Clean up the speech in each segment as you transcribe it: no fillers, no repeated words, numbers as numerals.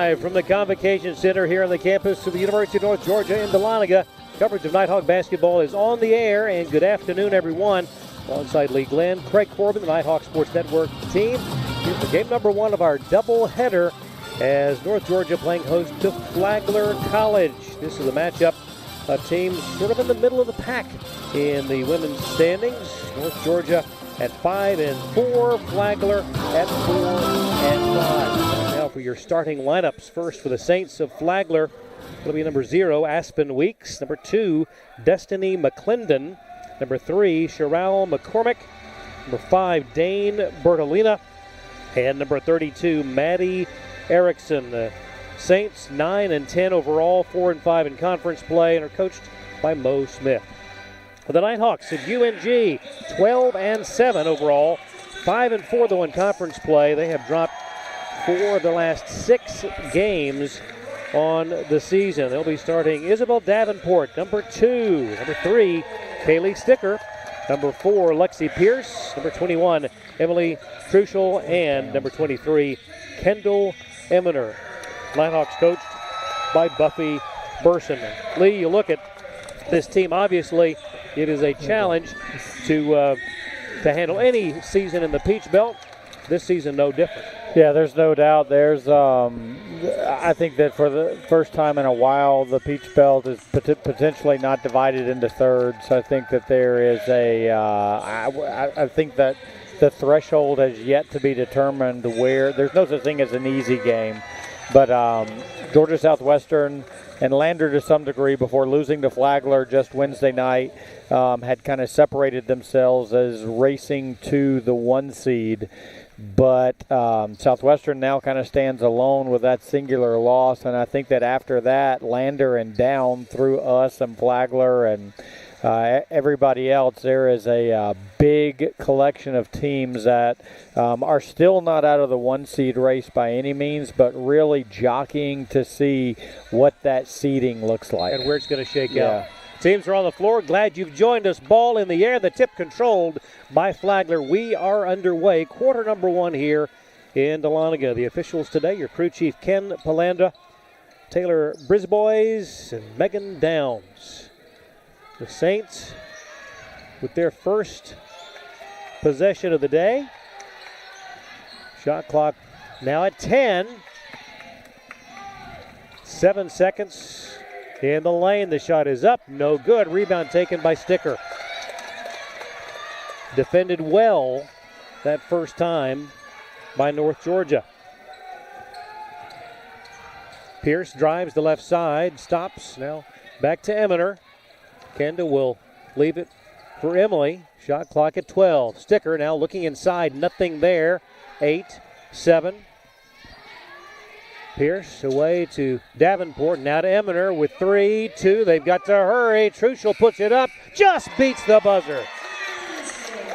Live from the Convocation Center here on the campus of the University of North Georgia in Dahlonega. Coverage of Nighthawk basketball is on the air, and good afternoon, everyone. Alongside Lee Glenn, Craig Corbin, the Nighthawk Sports Network team. Here's the game number one of our doubleheader as North Georgia playing host to Flagler College. This is a matchup of teams sort of in the middle of the pack in the women's standings. North Georgia at 5-4, Flagler at 4-5. Now for your starting lineups. First for the Saints of Flagler, it'll be number 0, Aspen Weeks. Number 2, Destiny McClendon. Number 3, Sherelle McCormick. Number 5, Dane Bertolina. And number 32, Maddie Erickson. The Saints 9-10 overall, 4-5 in conference play, and are coached by Mo Smith. For the Nighthawks at UNG, 12-7 overall, 5-4 though in conference play. They have dropped 4 of the last 6 games on the season. They'll be starting Isabel Davenport, number 2. Number 3, Kaylee Sticker. Number 4, Lexi Pierce. Number 21, Emily Truschel. And number 23, Kendall Eminer. Nighthawks coached by Buffy Burson. Lee, you look at this team, obviously it is a challenge to handle any season in the Peach Belt. This season, no different. Yeah, there's no doubt. I think that for the first time in a while, the Peach Belt is potentially not divided into thirds. I think that there is I think that the threshold has yet to be determined where there's no such thing as an easy game. But Georgia Southwestern and Lander to some degree before losing to Flagler just Wednesday night had kind of separated themselves as racing to the 1 seed. But Southwestern now kind of stands alone with that singular loss. And I think that after that, Lander and down through us and Flagler and everybody else, there is a big collection of teams that are still not out of the 1 seed race by any means, but really jockeying to see what that seeding looks like. And where it's going to shake out. Teams are on the floor. Glad you've joined us. Ball in the air. The tip controlled by Flagler. We are underway. Quarter number 1 here in Dahlonega. The officials today, your crew chief Ken Palanda, Taylor Brisbois, and Megan Downs. The Saints with their first possession of the day. Shot clock now at 10. 7 seconds in the lane. The shot is up. No good. Rebound taken by Sticker. Defended well that first time by North Georgia. Pierce drives the left side. Stops. Now back to Eminer. Kendall will leave it for Emily. Shot clock at 12. Sticker now looking inside. Nothing there. 8, 7. Pierce away to Davenport. Now to Eminer with 3, 2. They've got to hurry. Truschel puts it up. Just beats the buzzer.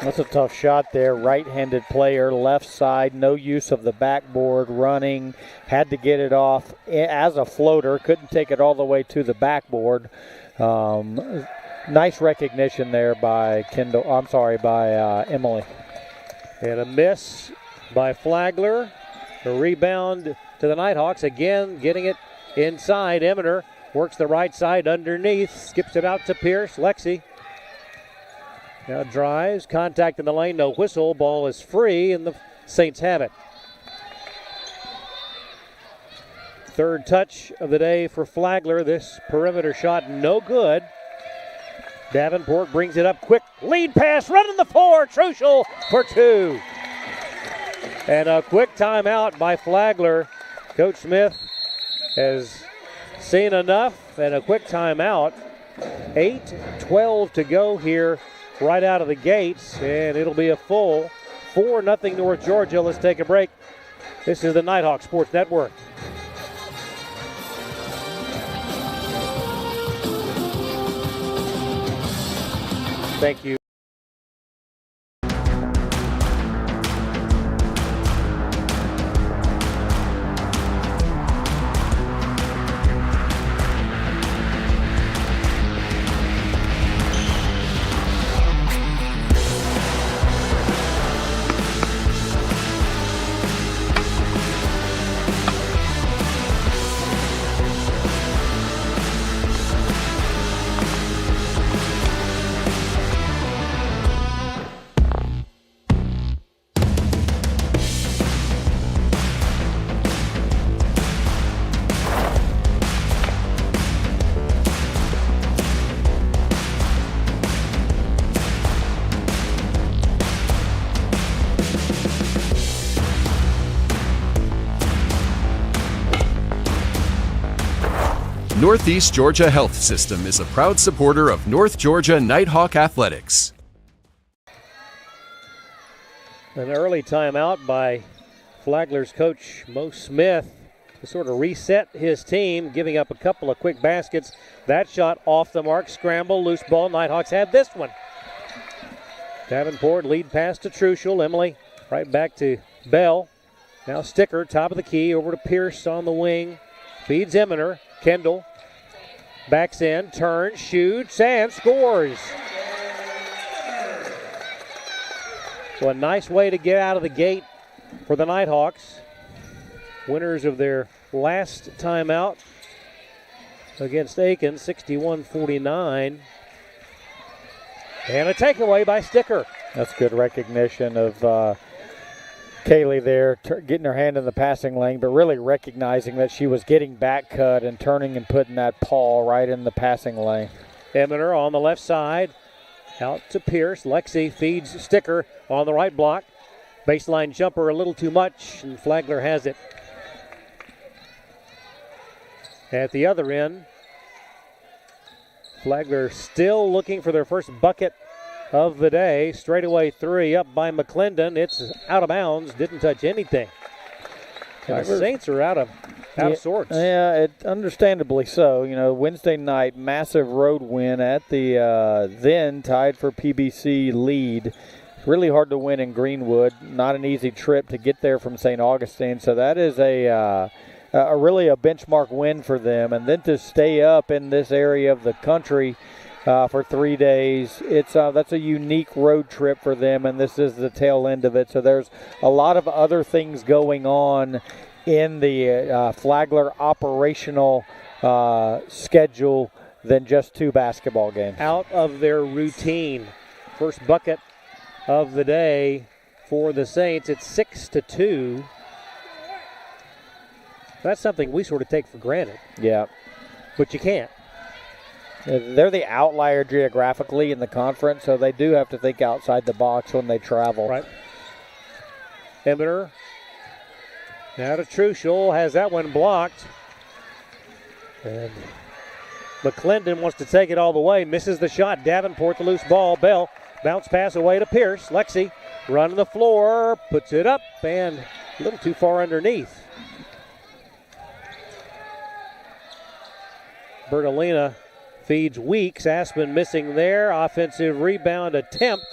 That's a tough shot there. Right-handed player, left side. No use of the backboard running. Had to get it off as a floater. Couldn't take it all the way to the backboard. Nice recognition there by Emily. And a miss by Flagler. A rebound to the Nighthawks. Again, getting it inside. Eminer works the right side underneath. Skips it out to Pierce. Lexi now drives. Contact in the lane. No whistle. Ball is free, and the Saints have it. Third touch of the day for Flagler. This perimeter shot no good. Davenport brings it up quick. Lead pass running the floor. Truschel for 2. And a quick timeout by Flagler. Coach Smith has seen enough, and a quick timeout. 8:12 to go here right out of the gates, and it'll be a full 4-0 North Georgia. Let's take a break. This is the Nighthawk Sports Network. Thank you. Northeast Georgia Health System is a proud supporter of North Georgia Nighthawk Athletics. An early timeout by Flagler's coach, Mo Smith, to sort of reset his team, giving up a couple of quick baskets. That shot off the mark, scramble, loose ball. Nighthawks had this one. Davenport lead pass to Truschel. Emily right back to Bell. Now Sticker, top of the key, over to Pierce on the wing. Feeds Eminer. Kendall backs in, turns, shoots, and scores. So a nice way to get out of the gate for the Nighthawks. Winners of their last timeout against Aiken, 61-49. And a takeaway by Sticker. That's good recognition of Kaylee there, getting her hand in the passing lane, but really recognizing that she was getting back cut and turning and putting that paw right in the passing lane. Eminer on the left side. Out to Pierce. Lexi feeds Sticker on the right block. Baseline jumper a little too much, and Flagler has it. At the other end, Flagler still looking for their first bucket of the day. Straightaway three up by McClendon. It's out of bounds. Didn't touch anything. And the Saints are out of sorts. Yeah, understandably so. You know, Wednesday night, massive road win at the then tied for PBC lead. Really hard to win in Greenwood. Not an easy trip to get there from St. Augustine. So that is a really a benchmark win for them. And then to stay up in this area of the country for 3 days, that's a unique road trip for them, and this is the tail end of it. So there's a lot of other things going on in the Flagler operational schedule than just 2 basketball games. Out of their routine. First bucket of the day for the Saints. It's 6-2. That's something we sort of take for granted. Yeah. But you can't. They're the outlier geographically in the conference, so they do have to think outside the box when they travel. Right. Eminer now to Truschel, has that one blocked. And McClendon wants to take it all the way, misses the shot. Davenport the loose ball. Bell bounce pass away to Pierce. Lexi running the floor, puts it up, and a little too far underneath. Bertolina feeds Weeks. Aspen missing there. Offensive rebound attempt.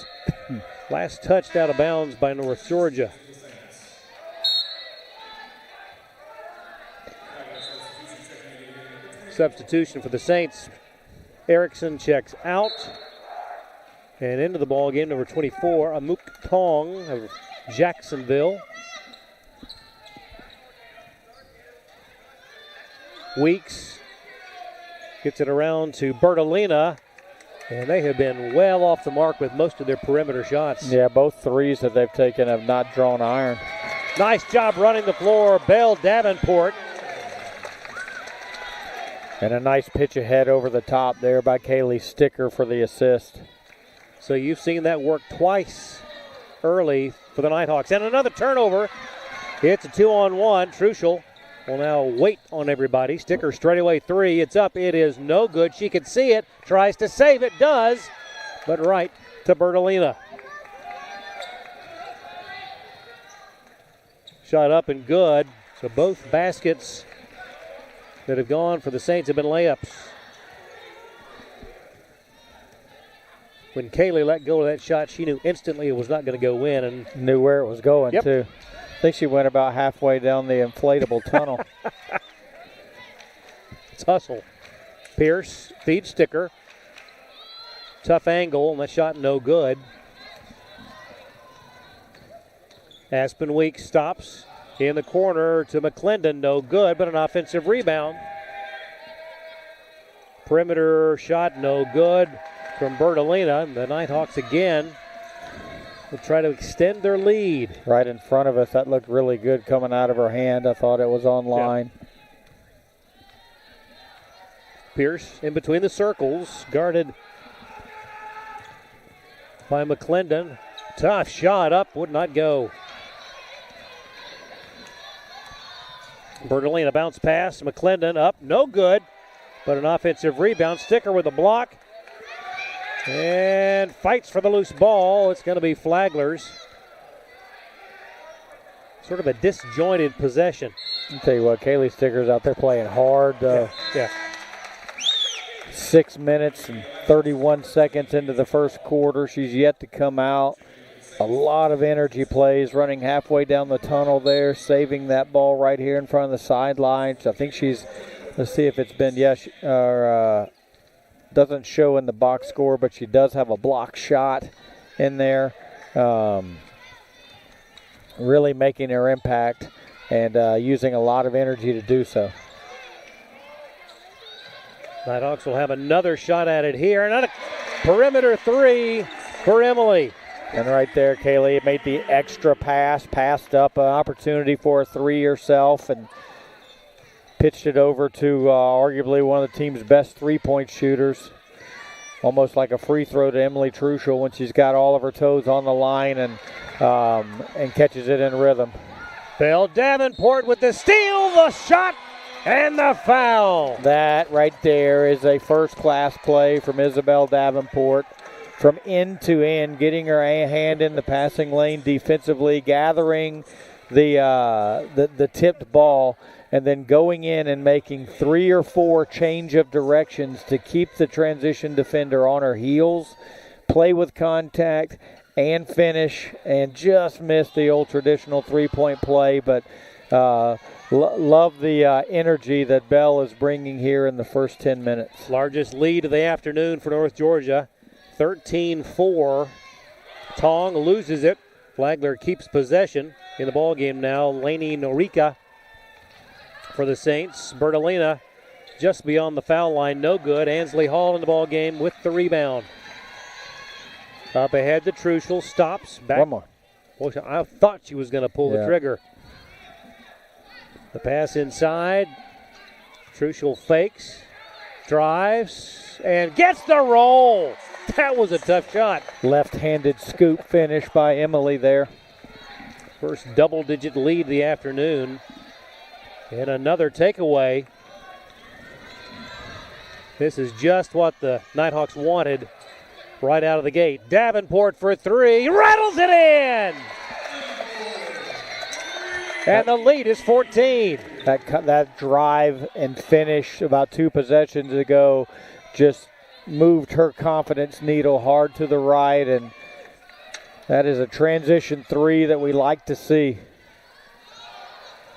Last touched out of bounds by North Georgia. Substitution for the Saints. Erickson checks out. And into the ball game, number 24, Amuk Tong of Jacksonville. Weeks gets it around to Bertolina, and they have been well off the mark with most of their perimeter shots. Yeah, both threes that they've taken have not drawn iron. Nice job running the floor, Bell Davenport. And a nice pitch ahead over the top there by Kaylee Sticker for the assist. So you've seen that work twice early for the Nighthawks. And another turnover. It's a 2-on-1. Truschel will now wait on everybody. Sticker straightaway three. It's up. It is no good. She can see it. Tries to save it. Does. But right to Bertolina. Shot up and good. So both baskets that have gone for the Saints have been layups. When Kaylee let go of that shot, she knew instantly it was not going to go in. And knew where it was going, yep. too. I think she went about halfway down the inflatable tunnel. It's hustle. Pierce feeds Sticker. Tough angle, and that shot no good. Aspen Weeks stops in the corner to McClendon, no good, but an offensive rebound. Perimeter shot no good from Bertolina. The Nighthawks again will try to extend their lead. Right in front of us. That looked really good coming out of her hand. I thought it was on line. Yeah. Pierce in between the circles, guarded by McClendon. Tough shot up, would not go. Bertolina bounce pass. McClendon up, no good. but an offensive rebound. Sticker with a block and fights for the loose ball. It's going to be Flagler's. Sort of a disjointed possession. I'll tell you what, Kaylee Sticker's out there playing hard. Yeah. 6 minutes and 31 seconds into the first quarter. She's yet to come out. A lot of energy plays, running halfway down the tunnel there, saving that ball right here in front of the sidelines. I think she's, let's see if it's been, doesn't show in the box score, but she does have a block shot in there. Really making her impact and using a lot of energy to do so. Nighthawks will have another shot at it here. And a perimeter three for Emily. And right there, Kaylee made the extra pass, passed up an opportunity for a three herself, and pitched it over to arguably one of the team's best three-point shooters. Almost like a free throw to Emily Truschel when she's got all of her toes on the line and catches it in rhythm. Belle Davenport with the steal, the shot, and the foul. That right there is a first-class play from Isabel Davenport. From end to end, getting her hand in the passing lane defensively, gathering the tipped ball, and then going in and making 3 or 4 change of directions to keep the transition defender on her heels, play with contact, and finish, and just missed the old traditional three-point play. But love the energy that Bell is bringing here in the first 10 minutes. Largest lead of the afternoon for North Georgia. 13-4. Tong loses it. Flagler keeps possession in the ballgame now. Lainey Norica for the Saints. Bertolina just beyond the foul line. No good. Ansley Hall in the ballgame with the rebound. Up ahead to Truschel. Stops. Back. One more. Well, I thought she was going to pull the trigger. The pass inside. Truschel fakes. Drives. And gets the roll. That was a tough shot. Left-handed scoop finish by Emily there. First double-digit lead of the afternoon. And another takeaway. This is just what the Nighthawks wanted right out of the gate. Davenport for three. Rattles it in! And the lead is 14. That drive and finish about 2 possessions ago just moved her confidence needle hard to the right, and that is a transition three that we like to see.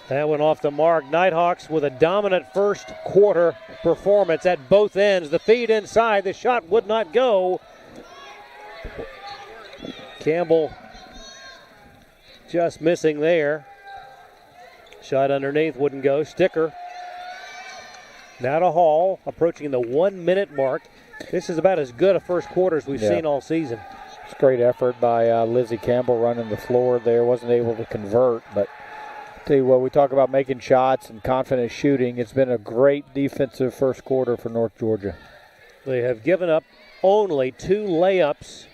That went off the mark. Nighthawks with a dominant first quarter performance at both ends. The feed inside, the shot would not go. Campbell just missing there. Shot underneath, wouldn't go. Sticker. Now to Hall, approaching the 1 minute mark. This is about as good a first quarter as we've seen all season. It's great effort by Lizzie Campbell running the floor there. Wasn't able to convert, but tell you what, we talk about making shots and confident shooting. It's been a great defensive first quarter for North Georgia. They have given up only 2 layups.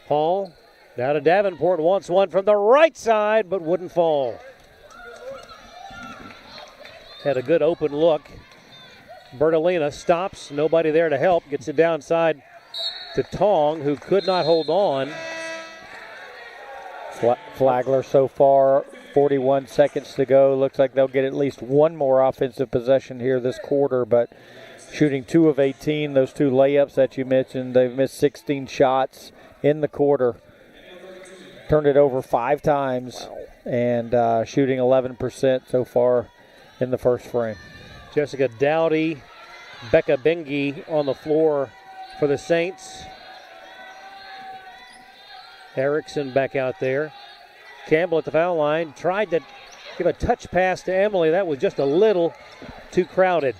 Hall now to Davenport, wants one from the right side, but wouldn't fall. Had a good open look. Bertolina stops, nobody there to help, gets it downside to Tong, who could not hold on. Flagler so far, 41 seconds to go. Looks like they'll get at least one more offensive possession here this quarter, but shooting 2 of 18, those 2 layups that you mentioned, they've missed 16 shots in the quarter. Turned it over 5 times and shooting 11% so far in the first frame. Jessica Dowdy, Becca Bengi on the floor for the Saints. Erickson back out there. Campbell at the foul line tried to give a touch pass to Emily. That was just a little too crowded.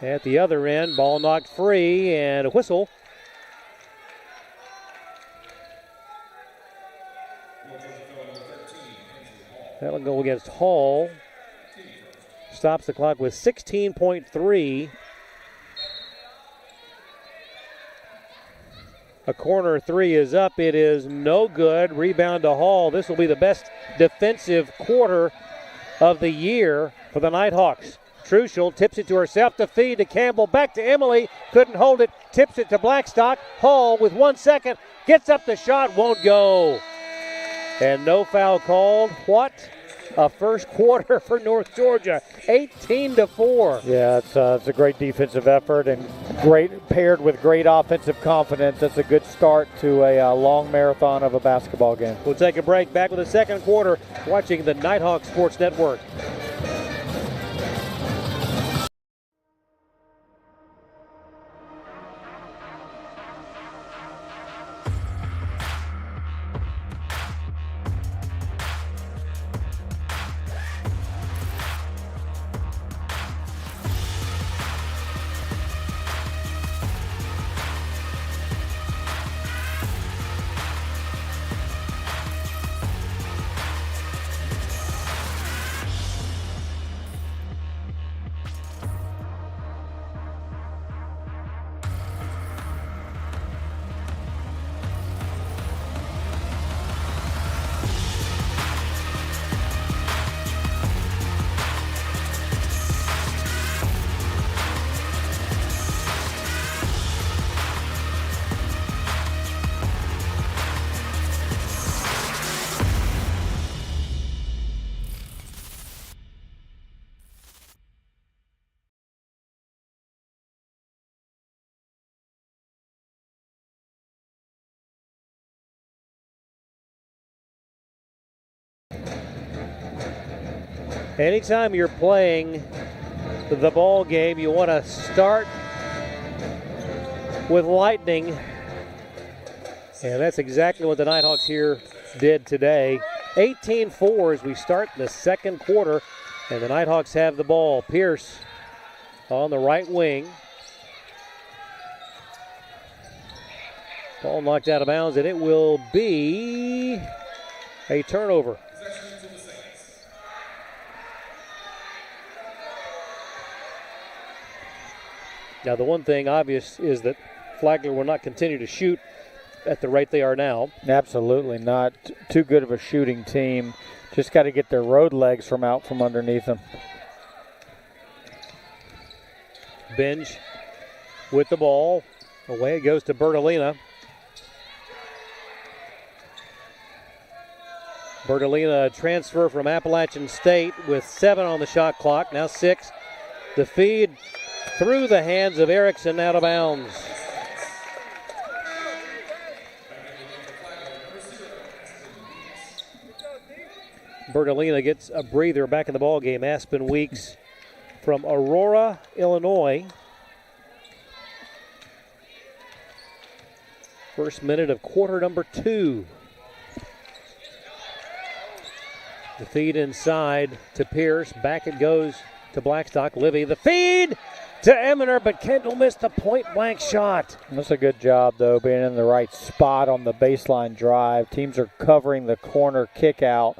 At the other end, ball knocked free and a whistle. That'll go against Hall. Stops the clock with 16.3. A corner 3 is up. It is no good. Rebound to Hall. This will be the best defensive quarter of the year for the Nighthawks. Truschel tips it to herself to feed to Campbell. Back to Emily. Couldn't hold it. Tips it to Blackstock. Hall with 1 second. Gets up the shot. Won't go. And no foul called. What a first quarter for North Georgia. 18-4. Yeah, it's a great defensive effort and paired with great offensive confidence. That's a good start to a long marathon of a basketball game. We'll take a break. Back with the second quarter. Watching the Nighthawk Sports Network. Anytime you're playing the ball game, you want to start with lightning. And that's exactly what the Nighthawks here did today. 18-4 as we start the second quarter. And the Nighthawks have the ball. Pierce on the right wing. Ball knocked out of bounds, and it will be a turnover. Now, the one thing obvious is that Flagler will not continue to shoot at the rate they are now. Absolutely not. Too good of a shooting team. Just got to get their road legs from out from underneath them. Binge with the ball. Away it goes to Bertolina. Bertolina transfer from Appalachian State with 7 on the shot clock. Now 6. The feed through the hands of Erickson, out of bounds. Bertolina gets a breather back in the ball game. Aspen Weeks from Aurora, Illinois. First minute of quarter number 2. The feed inside to Pierce. Back it goes to Blackstock. Livy, the feed to Eminer, but Kendall missed the point-blank shot. That's a good job, though, being in the right spot on the baseline drive. Teams are covering the corner kick out,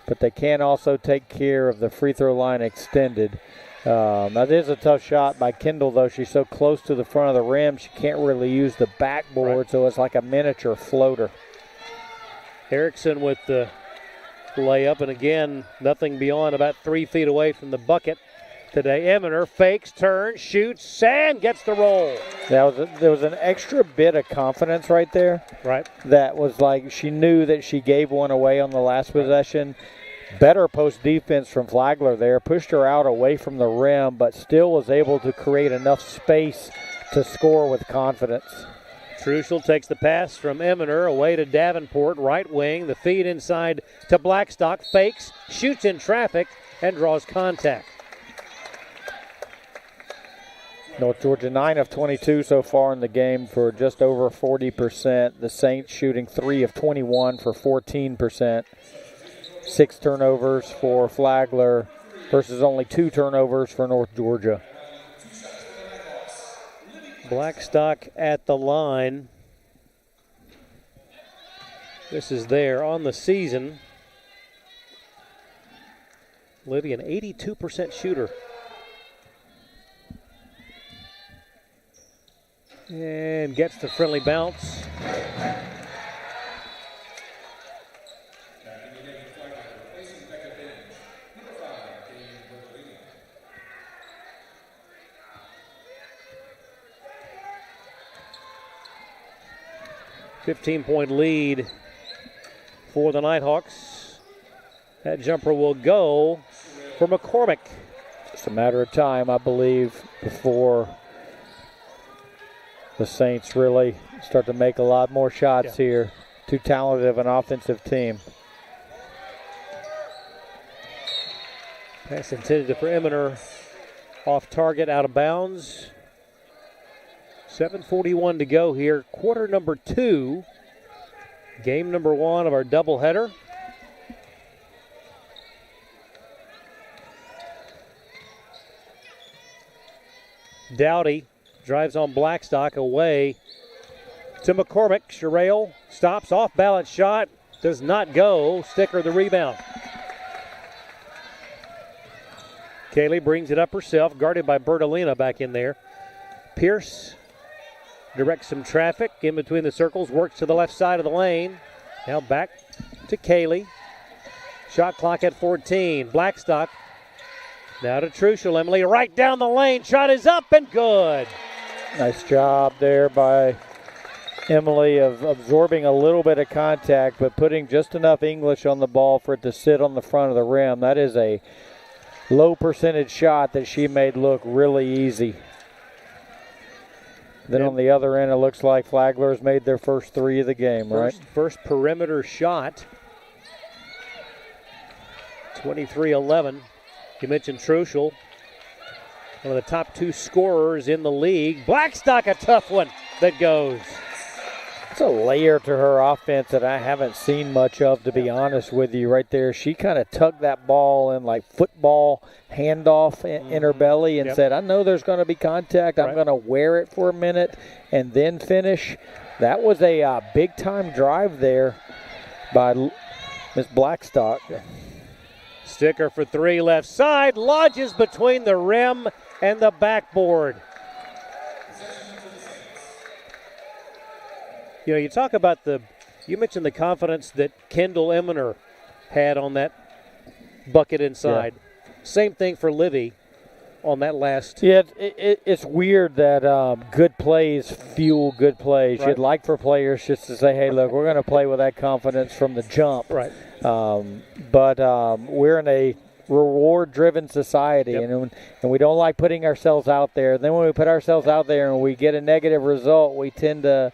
but they can also take care of the free throw line extended. That is a tough shot by Kendall, though. She's so close to the front of the rim, she can't really use the backboard, right. So it's like a miniature floater. Erickson with the layup, and again, nothing beyond about 3 feet away from the bucket today. Eminer fakes, turns, shoots, and gets the roll. There was an extra bit of confidence right there. Right. That was like she knew that she gave one away on the last possession. Better post defense from Flagler there. Pushed her out away from the rim, but still was able to create enough space to score with confidence. Truschel takes the pass from Eminer away to Davenport, right wing. The feed inside to Blackstock, fakes, shoots in traffic, and draws contact. North Georgia 9 of 22 so far in the game for just over 40%. The Saints shooting 3 of 21 for 14%. 6 turnovers for Flagler versus only 2 turnovers for North Georgia. Blackstock at the line. This is there on the season. Livy, an 82% shooter. And gets the friendly bounce. 15-point lead for the Nighthawks. That jumper will go for McCormick. Just a matter of time, I believe, before the Saints really start to make a lot more shots here. Too talented of an offensive team. Pass intended for Eminer. Off target, out of bounds. 7:41 to go here. Quarter number 2. Game number 1 of our doubleheader. Dowdy drives on Blackstock away to McCormick. Sherrill stops, off balance shot, does not go. Sticker the rebound. Kaylee brings it up herself, guarded by Bertolina back in there. Pierce directs some traffic in between the circles, works to the left side of the lane. Now back to Kaylee. Shot clock at 14. Blackstock now to Truschel. Emily right down the lane. Shot is up and good. Nice job there by Emily of absorbing a little bit of contact, but putting just enough English on the ball for it to sit on the front of the rim. That is a low percentage shot that she made look really easy. Then on the other end, it looks like Flagler's made their first 3 of the game, right? First perimeter shot. 23-11. You mentioned Truschel, one of the top 2 scorers in the league. Blackstock, a tough one that goes. It's a layer to her offense that I haven't seen much of, to be honest with you, right there. She kind of tugged that ball in like football handoff in her belly and said, I know there's going to be contact. I'm going to wear it for a minute and then finish. That was a big-time drive there by Miss Blackstock. Sticker for 3 left side. Lodges between the rim and the backboard. You know, you talk about you mentioned the confidence that Kendall Eminer had on that bucket inside. Yeah. Same thing for Livy on that last. Yeah, it's weird that good plays fuel good plays. Right. You'd like for players just to say, hey, look, we're going to play with that confidence from the jump. Right. But we're in a reward-driven society, and we don't like putting ourselves out there. Then when we put ourselves out there and we get a negative result, we tend to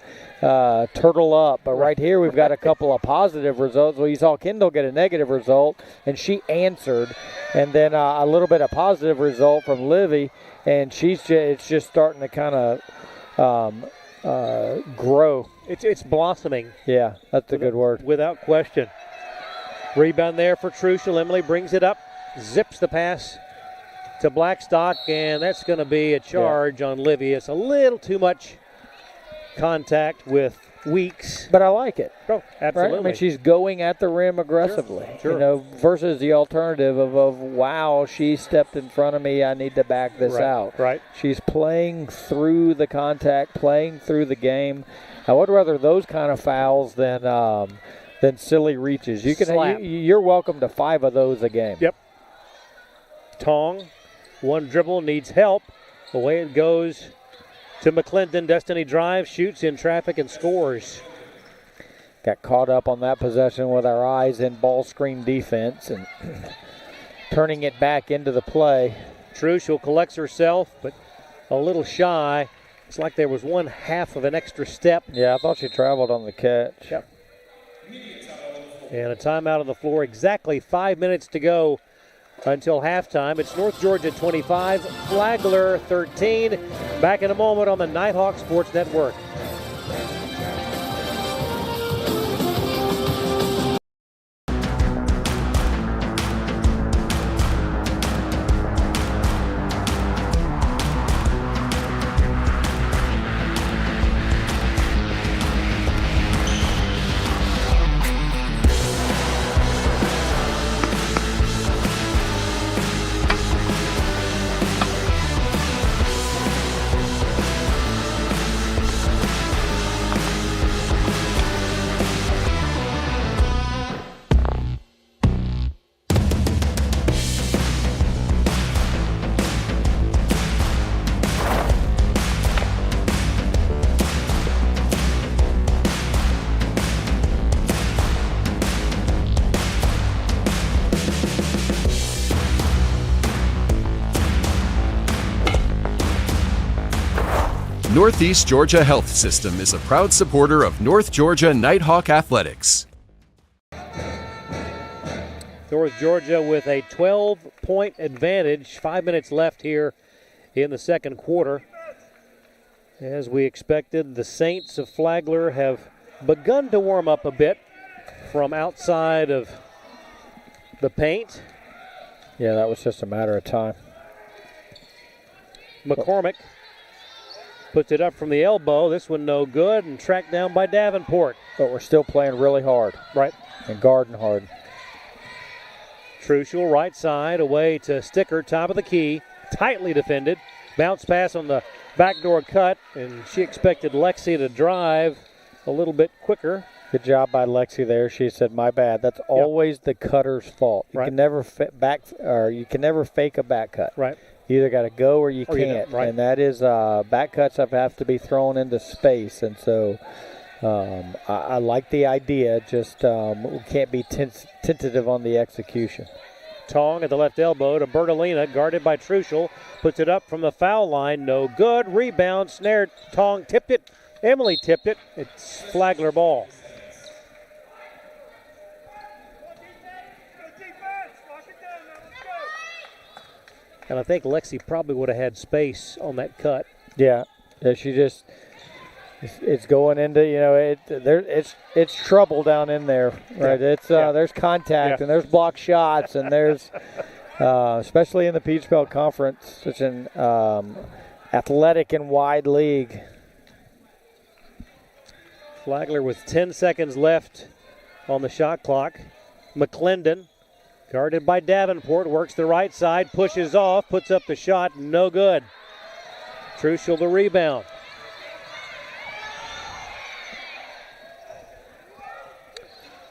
turtle up. But right here we've got a couple of positive results. Well, you saw Kendall get a negative result, and she answered. And then a little bit of positive result from Livy, and it's just starting to kind of grow. It's blossoming. Yeah, that's a good word. Without question. Rebound there for Truschel. Emily brings it up, zips the pass to Blackstock, and that's going to be a charge on Livy. It's a little too much contact with Weeks. But I like it. Oh, absolutely. Right? I mean, she's going at the rim aggressively. Sure. You know, versus the alternative of wow, she stepped in front of me, I need to back this out. Right. She's playing through the contact, playing through the game. I would rather those kind of fouls than silly reaches. You're welcome to 5 of those a game. Yep. Tong, one dribble, needs help. Away it goes to McClendon. Destiny drives, shoots in traffic, and scores. Got caught up on that possession with our eyes in ball screen defense and turning it back into the play. Truschel collects herself, but a little shy. It's like there was 1/2 of an extra step. Yeah, I thought she traveled on the catch. Yep. And a timeout on the floor. Exactly 5 minutes to go until halftime. It's North Georgia 25, Flagler 13. Back in a moment on the Nighthawk Sports Network. Northeast Georgia Health System is a proud supporter of North Georgia Nighthawk Athletics. North Georgia with a 12-point advantage. 5 minutes left here in the second quarter. As we expected, the Saints of Flagler have begun to warm up a bit from outside of the paint. Yeah, that was just a matter of time. McCormick puts it up from the elbow. This one no good and tracked down by Davenport. But we're still playing really hard. Right. And guarding hard. Truschel right side away to Sticker, top of the key. Tightly defended. Bounce pass on the backdoor cut, and she expected Lexi to drive a little bit quicker. Good job by Lexi there. She said, "My bad." That's always the cutter's fault. You Right. can never you can never fake a back cut. Right. You either got to go or you Or you can't. don't, right. And that is back cuts have to be thrown into space. And so I like the idea. Just we can't be tentative on the execution. Tong at the left elbow to Bertolina, guarded by Truschel. Puts it up from the foul line. No good. Rebound, snared. Tong tipped it. Emily tipped it. It's Flagler ball. And I think Lexi probably would have had space on that cut. Yeah, she just it's going into it's trouble down in there, right? It's there's contact and there's block shots and there's especially in the Peach Belt Conference, such an athletic and wide league. Flagler with 10 seconds left on the shot clock. McClendon, guarded by Davenport, works the right side, pushes off, puts up the shot, no good. Truschel the rebound.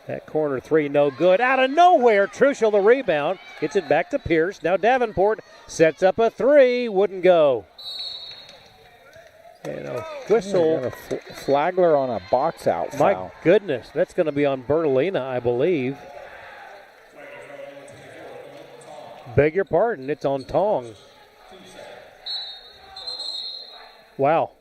That corner three, no good. Out of nowhere, Truschel the rebound. Gets it back to Pierce. Now Davenport sets up a three, wouldn't go. And a whistle. Flagler on a box out foul. My goodness, that's going to be on Bertolina, I believe. Beg your pardon, it's on Tong. Wow.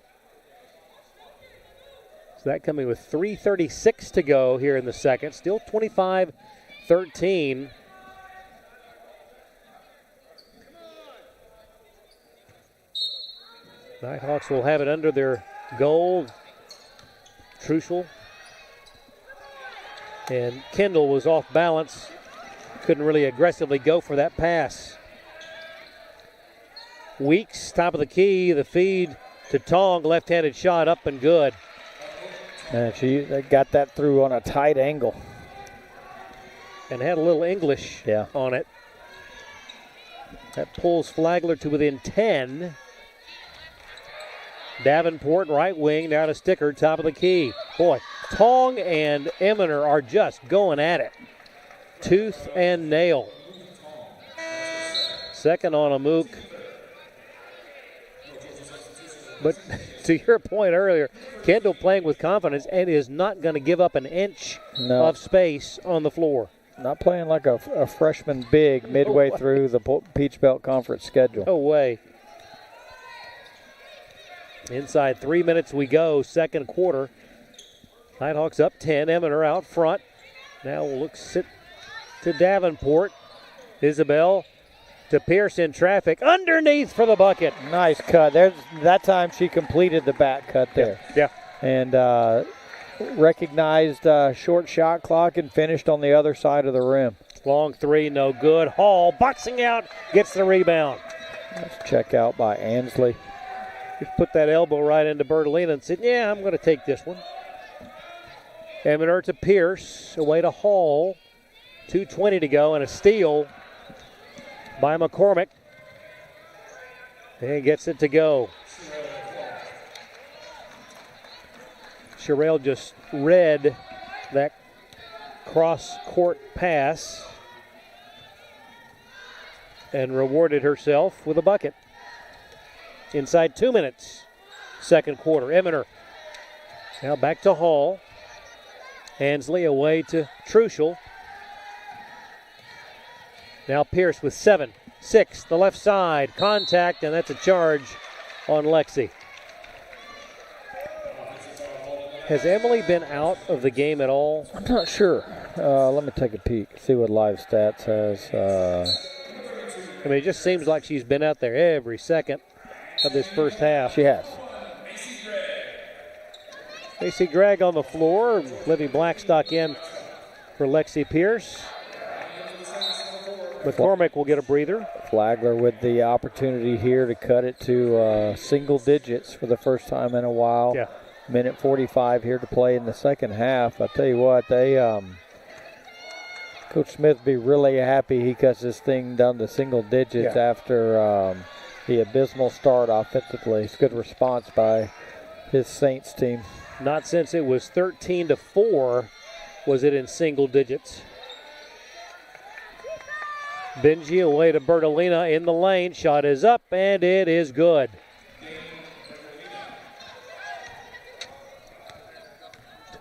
So that coming with 3:36 to go here in the second. Still 25-13. Nighthawks will have it under their goal. Truschel. And Kendall was off balance. Couldn't really aggressively go for that pass. Weeks, top of the key, the feed to Tong, left-handed shot up and good. And she got that through on a tight angle. And had a little English on it. That pulls Flagler to within 10. Davenport, right wing, now to Sticker, top of the key. Boy, Tong and Eminer are just going at it. Tooth and nail. Second on Amuk. But to your point earlier, Kendall playing with confidence and is not going to give up an inch of space on the floor. Not playing like a freshman big midway through the Peach Belt Conference schedule. No way. Inside 3 minutes we go, second quarter. Nighthawks up 10, Eminer out front. Now looks it to Davenport. Isabel to Pierce in traffic. Underneath for the bucket. Nice cut. That time she completed the back cut there. Yeah. And recognized short shot clock and finished on the other side of the rim. Long three, no good. Hall boxing out, gets the rebound. Nice check out by Ansley. Just put that elbow right into Bertolina and said, yeah, I'm going to take this one. Eminer to Pierce, away to Hall. 2:20 to go and a steal by McCormick. And gets it to go. Sherrill just read that cross-court pass and rewarded herself with a bucket. Inside 2 minutes, second quarter. Eminer now back to Hall. Ansley away to Truschel. Now Pierce with 7-6, the left side. Contact, and that's a charge on Lexi. Has Emily been out of the game at all? I'm not sure. Let me take a peek, see what Live Stats has. I mean, it just seems like she's been out there every second of this first half. She has. Macy Gregg on the floor. Livy Blackstock in for Lexi Pierce. McCormick will get a breather. Flagler with the opportunity here to cut it to single digits for the first time in a while. Yeah. Minute 45 here to play in the second half. I tell you what, they Coach Smith be really happy he cuts this thing down to single digits after the abysmal start offensively. It's good response by his Saints team. Not since it was 13-4 was it in single digits. Benji away to Bertolina in the lane. Shot is up, and it is good.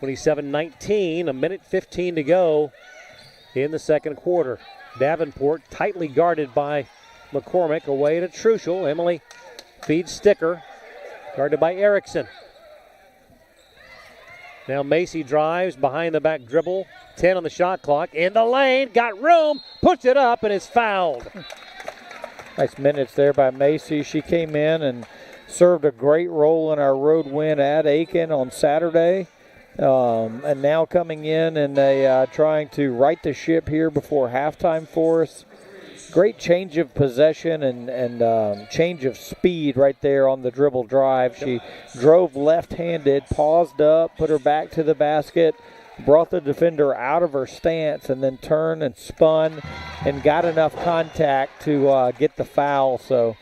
(27-19), a minute 15 to go in the second quarter. Davenport tightly guarded by McCormick, away to Truschel. Emily feeds Sticker, guarded by Erickson. Now Macy drives, behind the back dribble, 10 on the shot clock, in the lane, got room, puts it up, and is fouled. Nice minutes there by Macy. She came in and served a great role in our road win at Aiken on Saturday. And now coming in and trying to right the ship here before halftime for us. Great change of possession and change of speed right there on the dribble drive. She drove left-handed, paused up, put her back to the basket, brought the defender out of her stance, and then turned and spun and got enough contact to get the foul. So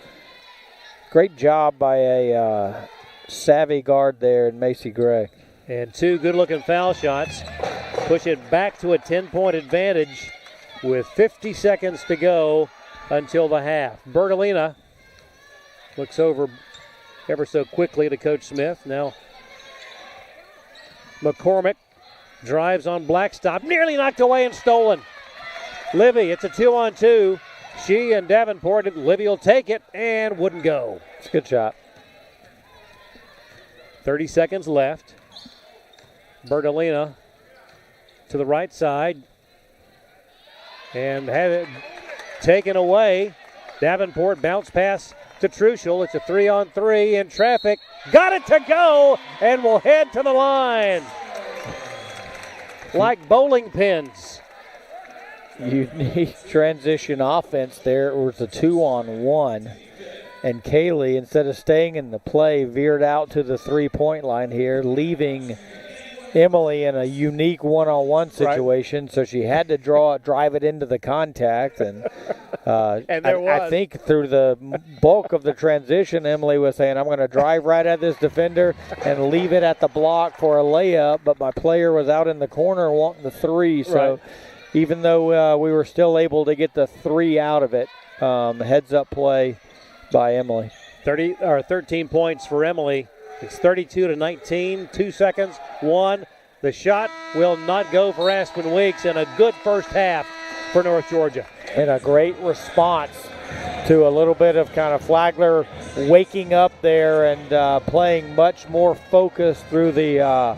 great job by a savvy guard there in Macy Gray. And two good-looking foul shots. Push it back to a 10-point advantage with 50 seconds to go until the half. Bertolina looks over ever so quickly to Coach Smith. Now McCormick drives on Blackstock, nearly knocked away and stolen. Livy, it's a 2-on-2. She and Davenport, Livy will take it and wouldn't go. It's a good shot. 30 seconds left. Bertolina to the right side and had it taken away. Davenport bounce pass to Truschel. It's a 3-on-3 in traffic. Got it to go and will head to the line. Like bowling pins. Unique transition offense there. It was a 2-on-1. And Kaylee, instead of staying in the play, veered out to the three-point line here, leaving Emily in a unique one-on-one situation, so she had to drive it into the contact, and I think through the bulk of the transition, Emily was saying, I'm going to drive right at this defender and leave it at the block for a layup, but my player was out in the corner wanting the three, so even though we were still able to get the three out of it, heads-up play by Emily. 13 points for Emily. It's 32-19, 2 seconds, 1. The shot will not go for Aspen Weeks, and a good first half for North Georgia. And a great response to a little bit of kind of Flagler waking up there and playing much more focused through the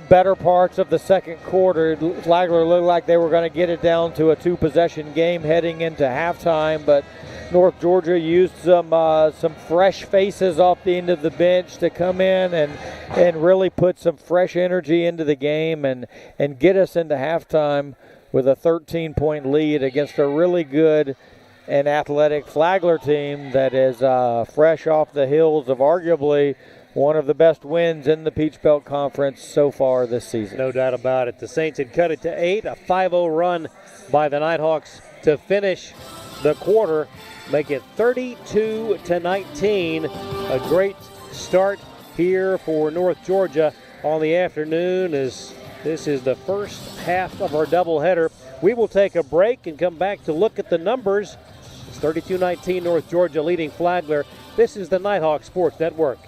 better parts of the second quarter. Flagler looked like they were going to get it down to a two-possession game heading into halftime, but North Georgia used some fresh faces off the end of the bench to come in and really put some fresh energy into the game and get us into halftime with a 13-point lead against a really good and athletic Flagler team that is fresh off the heels of arguably one of the best wins in the Peach Belt Conference so far this season. No doubt about it. The Saints had cut it to 8, a 5-0 run by the Nighthawks to finish the quarter. Make it 32-19. A great start here for North Georgia on the afternoon, as this is the first half of our doubleheader. We will take a break and come back to look at the numbers. It's 32-19, North Georgia leading Flagler. This is the Nighthawk Sports Network.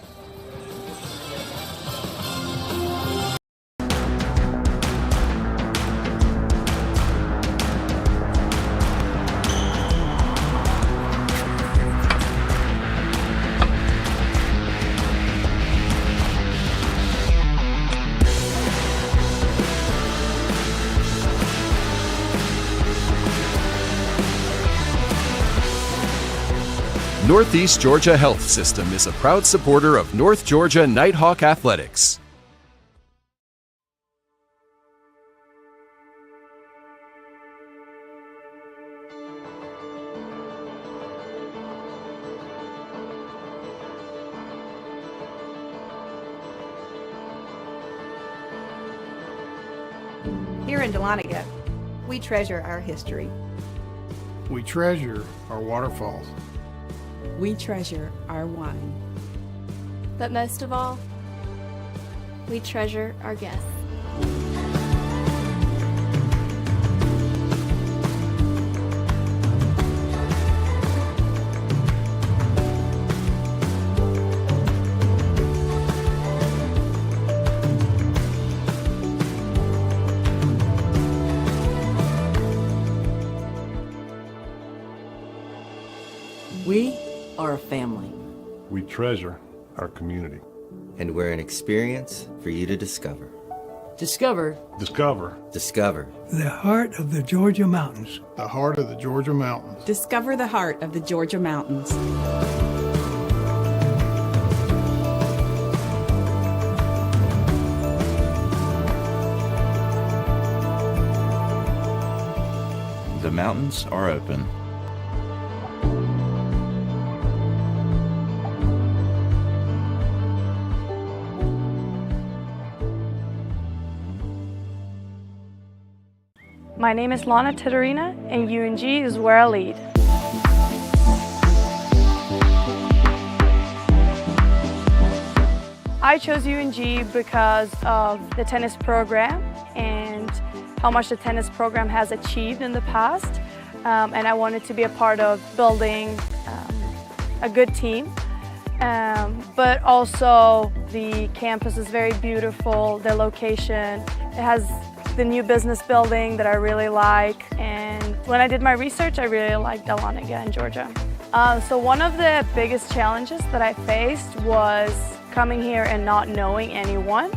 Northeast Georgia Health System is a proud supporter of North Georgia Nighthawk Athletics. Here in Dahlonega, we treasure our history. We treasure our waterfalls. We treasure our wine. But most of all, we treasure our guests. We are a family. We treasure our community. And we're an experience for you to discover. Discover. Discover. Discover. The heart of the Georgia mountains. The heart of the Georgia mountains. Discover the heart of the Georgia mountains. The mountains are open. My name is Lana Titterina, and UNG is where I lead. I chose UNG because of the tennis program and how much the tennis program has achieved in the past. And I wanted to be a part of building a good team. But also the campus is very beautiful, the location. It has the new business building that I really like, and when I did my research, I really liked Dahlonega in Georgia. So one of the biggest challenges that I faced was coming here and not knowing anyone.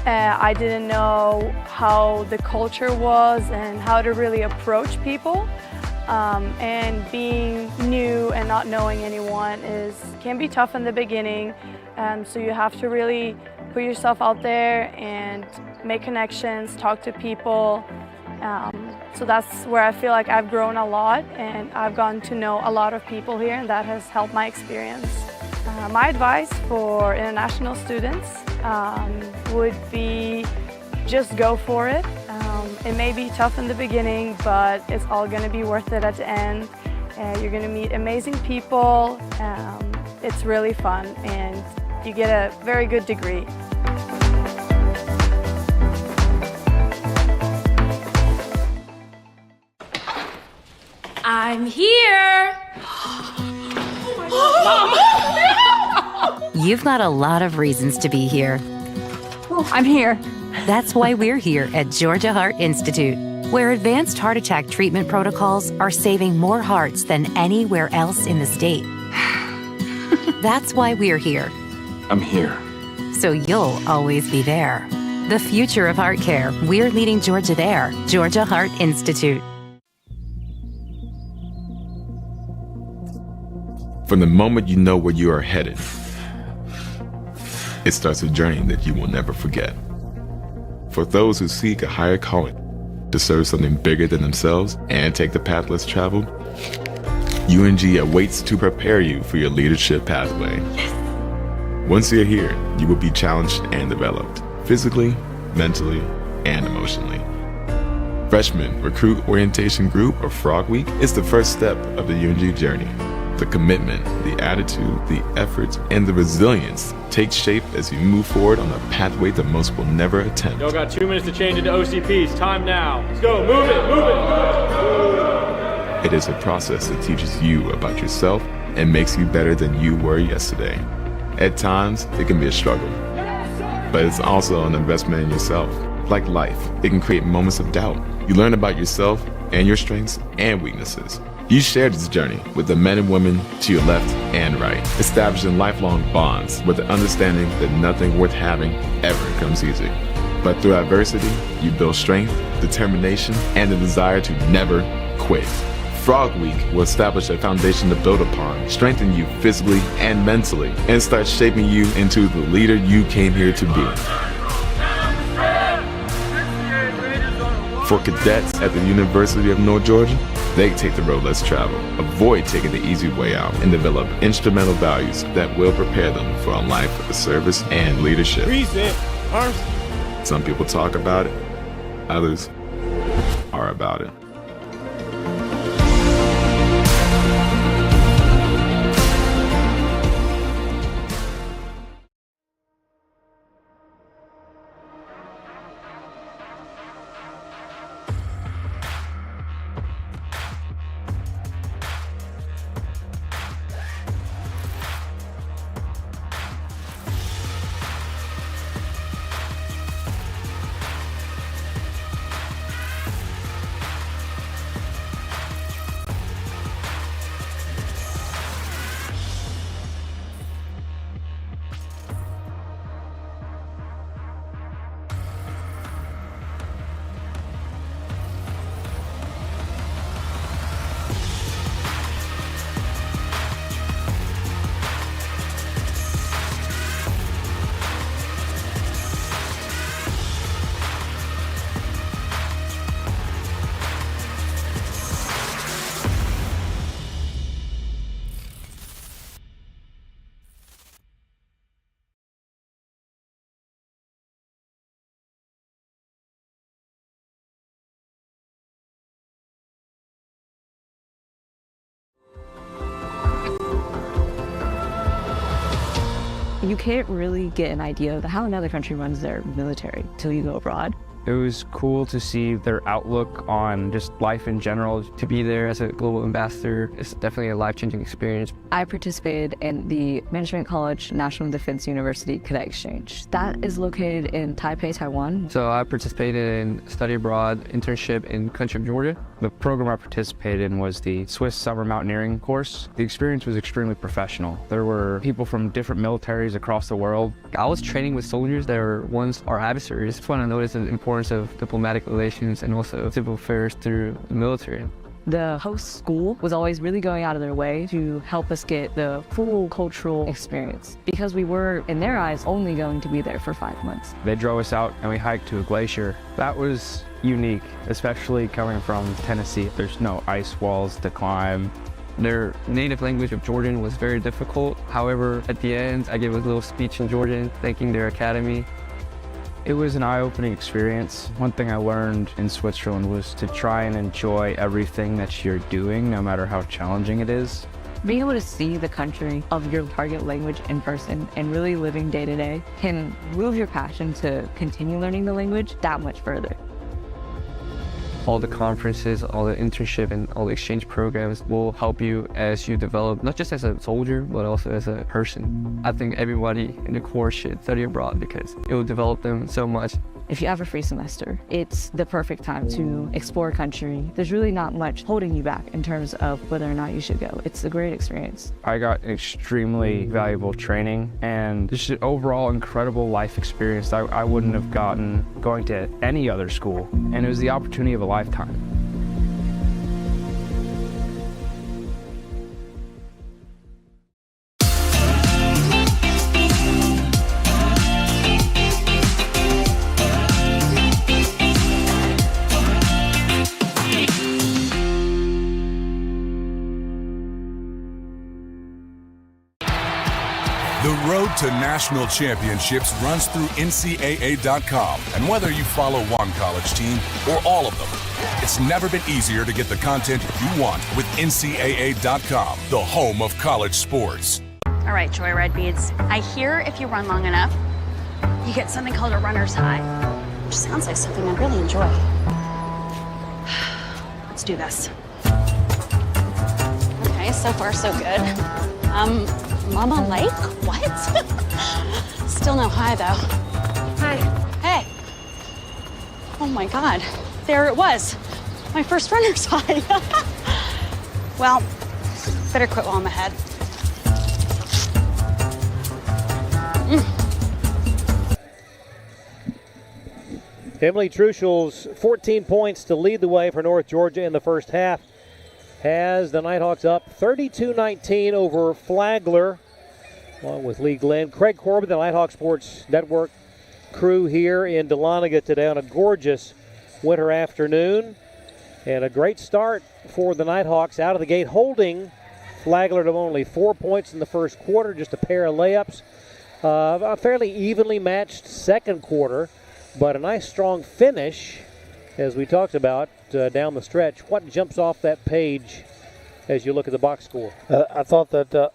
I didn't know how the culture was and how to really approach people. And being new and not knowing anyone can be tough in the beginning. So you have to really put yourself out there and make connections, talk to people. So that's where I feel like I've grown a lot, and I've gotten to know a lot of people here, and that has helped my experience. My advice for international students would be just go for it. It may be tough in the beginning, but it's all going to be worth it at the end. You're going to meet amazing people. It's really fun, and you get a very good degree. I'm here! You've got a lot of reasons to be here. I'm here. That's why we're here at Georgia Heart Institute, where advanced heart attack treatment protocols are saving more hearts than anywhere else in the state. That's why we're here. I'm here. So you'll always be there. The future of heart care, we're leading Georgia there. Georgia Heart Institute. From the moment you know where you are headed, it starts a journey that you will never forget. For those who seek a higher calling, to serve something bigger than themselves and take the path less traveled, UNG awaits to prepare you for your leadership pathway. Once you're here, you will be challenged and developed, physically, mentally, and emotionally. Freshman Recruit Orientation Group, or Frog Week, is the first step of the UNG journey. The commitment, the attitude, the effort, and the resilience take shape as you move forward on a pathway that most will never attempt. Y'all got 2 minutes to change into OCPs. Time now. Let's go. Move it. Move it. It is a process that teaches you about yourself and makes you better than you were yesterday. At times, it can be a struggle, but it's also an investment in yourself. Like life, it can create moments of doubt. You learn about yourself and your strengths and weaknesses. You share this journey with the men and women to your left and right, establishing lifelong bonds with the understanding that nothing worth having ever comes easy. But through adversity, you build strength, determination, and the desire to never quit. Frog Week will establish a foundation to build upon, strengthen you physically and mentally, and start shaping you into the leader you came here to be. For cadets at the University of North Georgia, they take the road less traveled, avoid taking the easy way out, and develop instrumental values that will prepare them for a life of service and leadership. Some people talk about it, others are about it. You can't really get an idea of how another country runs their military till you go abroad. It was cool to see their outlook on just life in general. To be there as a global ambassador is definitely a life-changing experience. I participated in the Management College National Defense University Cadet Exchange. That is located in Taipei, Taiwan. So I participated in study abroad internship in country of Georgia. The program I participated in was the Swiss Summer Mountaineering course. The experience was extremely professional. There were people from different militaries across the world. I was training with soldiers that were once our adversaries. It's fun to notice the importance of diplomatic relations and also civil affairs through the military. The host school was always really going out of their way to help us get the full cultural experience because we were, in their eyes, only going to be there for 5 months. They drove us out and we hiked to a glacier. That was unique, especially coming from Tennessee. There's no ice walls to climb. Their native language of Georgian was very difficult. However, at the end, I gave a little speech in Georgian, thanking their academy. It was an eye-opening experience. One thing I learned in Switzerland was to try and enjoy everything that you're doing, no matter how challenging it is. Being able to see the country of your target language in person and really living day to day can move your passion to continue learning the language that much further. All the conferences, all the internship, and all the exchange programs will help you as you develop, not just as a soldier, but also as a person. I think everybody in the Corps should study abroad because it will develop them so much. If you have a free semester, it's the perfect time to explore a country. There's really not much holding you back in terms of whether or not you should go. It's a great experience. I got extremely valuable training and just an overall incredible life experience that I wouldn't have gotten going to any other school. And it was the opportunity of a lifetime. The road to national championships runs through NCAA.com. And whether you follow one college team or all of them, it's never been easier to get the content you want with NCAA.com, the home of college sports. All right, Joyride Beads. I hear if you run long enough, you get something called a runner's high, which sounds like something I'd really enjoy. Let's do this. Okay, so far so good. Mama Lake? What? Still no high, though. Hi. Hey. Oh, my God. There it was. My first runner's high. Well, better quit while I'm ahead. Emily Truschel's 14 points to lead the way for North Georgia in the first half. has the Nighthawks up 32-19 over Flagler, along with Lee Glenn. Craig Corbin, the Nighthawk Sports Network crew here in Dahlonega today on a gorgeous winter afternoon. And a great start for the Nighthawks out of the gate, holding Flagler to only 4 points in the first quarter, just a pair of layups. A fairly evenly matched second quarter, but a nice strong finish, as we talked about down the stretch. What jumps off that page as you look at the box score? I thought that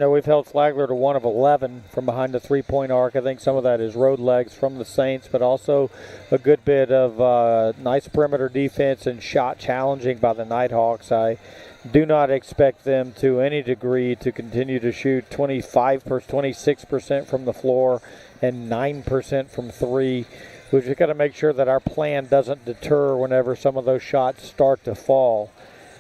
we've held Flagler to 1 of 11 from behind the three-point arc. I think some of that is road legs from the Saints, but also a good bit of nice perimeter defense and shot challenging by the Nighthawks. I do not expect them to any degree to continue to shoot 26% from the floor and 9% from three. We've just got to make sure that our plan doesn't deter whenever some of those shots start to fall.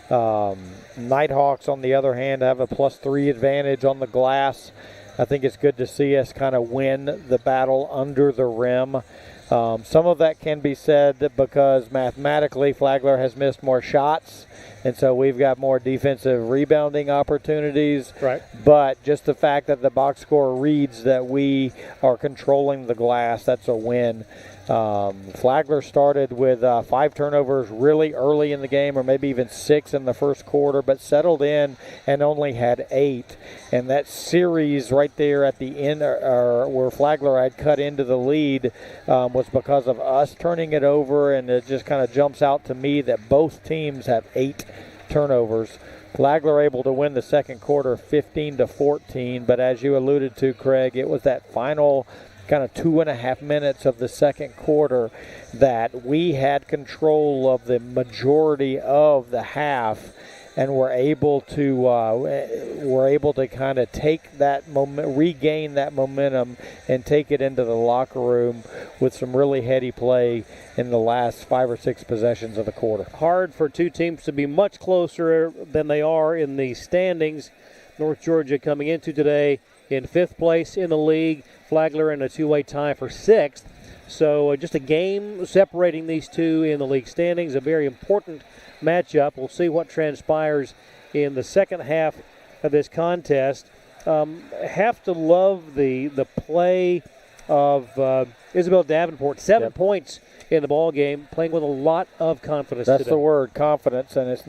Nighthawks, on the other hand, have a +3 advantage on the glass. I think it's good to see us kind of win the battle under the rim. Some of that can be said because mathematically Flagler has missed more shots, and so we've got more defensive rebounding opportunities. Right. But just the fact that the box score reads that we are controlling the glass, that's a win. Flagler started with 5 turnovers really early in the game, or maybe even 6 in the first quarter, but settled in and only had 8. And that series right there at the end, where Flagler had cut into the lead, was because of us turning it over, and it just kind of jumps out to me that both teams have 8 turnovers. Flagler able to win the second quarter 15-14, but as you alluded to, Craig, it was that final kind of 2.5 minutes of the second quarter that we had control of the majority of the half, and were able to kind of take that regain that momentum and take it into the locker room with some really heady play in the last 5 or 6 possessions of the quarter. Hard for two teams to be much closer than they are in the standings. North Georgia coming into today in 5th place in the league. Flagler in a two-way tie for 6th. So just a game separating these two in the league standings. A very important matchup. We'll see what transpires in the second half of this contest. Have to love the play of Isabel Davenport. 7 points in the ball game, playing with a lot of confidence. That's today. the word, confidence, and it's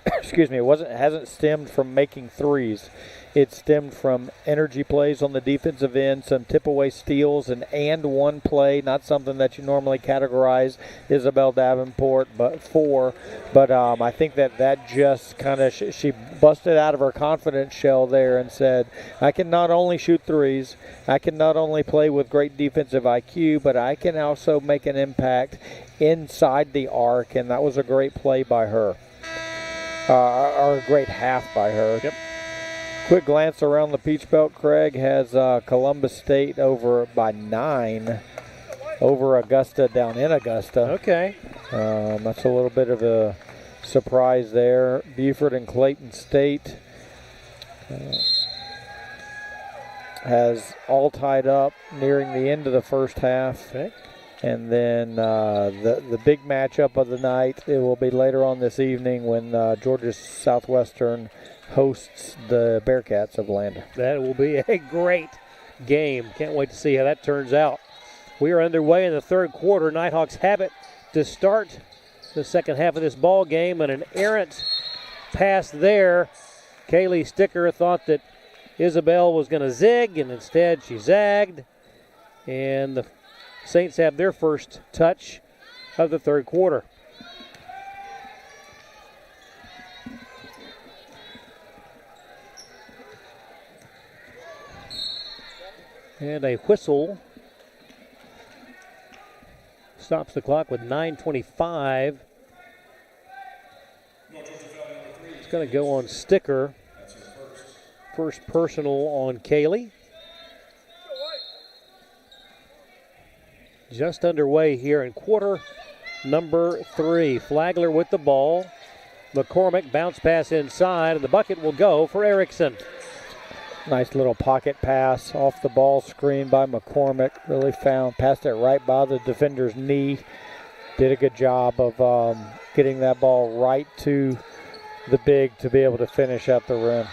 excuse me. It hasn't stemmed from making threes. It stemmed from energy plays on the defensive end, some tip-away steals, and one play, not something that you normally categorize Isabel Davenport for. But I think that just kind of, she busted out of her confidence shell there and said, I can not only shoot threes, I can not only play with great defensive IQ, but I can also make an impact inside the arc, and that was a great play by her, or a great half by her. Yep. Quick glance around the Peach Belt. Craig has Columbus State over by 9 over Augusta down in Augusta. Okay. That's a little bit of a surprise there. Buford and Clayton State has all tied up nearing the end of the first half. Okay. And then the big matchup of the night, it will be later on this evening when Georgia Southwestern hosts the Bearcats of Lander. That will be a great game. Can't wait to see how that turns out. We are underway in the third quarter. Nighthawks have it to start the second half of this ball game, and an errant pass there. Kaylee Sticker thought that Isabel was going to zig, and instead she zagged. And the Saints have their first touch of the third quarter. And a whistle stops the clock with 9:25. It's going to go on Sticker. First personal on Kaylee. Just underway here in quarter number 3. Flagler with the ball. McCormick bounce pass inside, and the bucket will go for Erickson. Nice little pocket pass off the ball screen by McCormick. Really passed it right by the defender's knee. Did a good job of getting that ball right to the big to be able to finish at the rim.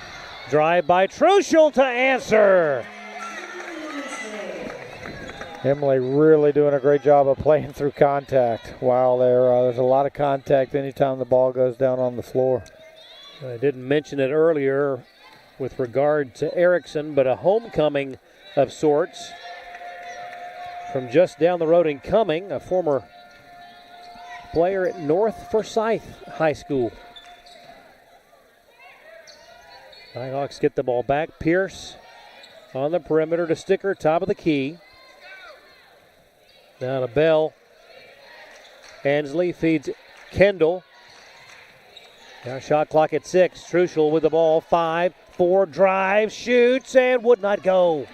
Drive by Truschel to answer. Emily really doing a great job of playing through contact. Wow, there's a lot of contact anytime the ball goes down on the floor. I didn't mention it earlier with regard to Erickson, but a homecoming of sorts from just down the road in Cumming, a former player at North Forsyth High School. Nighthawks get the ball back. Pierce on the perimeter to Sticker, top of the key. Now to Bell. Ansley feeds Kendall. Now shot clock at 6. Truschel with the ball. 5-4 drive, shoots, and would not go.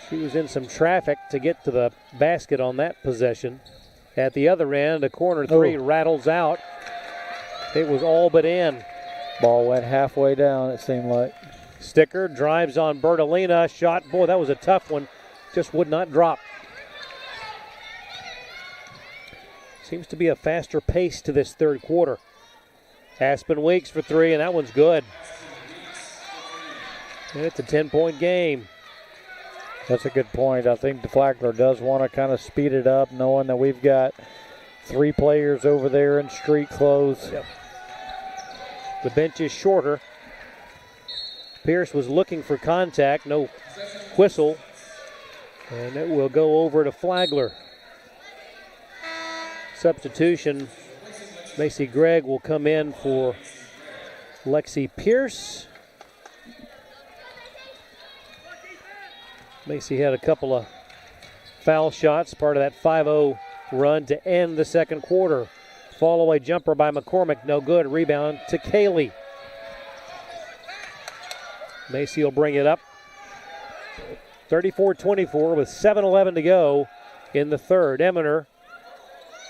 She was in some traffic to get to the basket on that possession. At the other end, a corner three rattles out. It was all but in. Ball went halfway down, it seemed like. Sticker drives on Bertolina. Shot, boy, that was a tough one. Just would not drop. Seems to be a faster pace to this third quarter. Aspen Weeks for 3, and that one's good. And it's a 10-point game. That's a good point. I think the Flagler does want to kind of speed it up, knowing that we've got 3 players over there in street clothes. Yep. The bench is shorter. Pierce was looking for contact, no whistle, and it will go over to Flagler. Substitution, Macy Gregg will come in for Lexi Pierce. Macy had a couple of foul shots, part of that 5-0 run to end the second quarter. Fall away jumper by McCormick, no good. Rebound to Kaylee. Macy will bring it up. 34-24 with 7:11 to go in the third. Eminer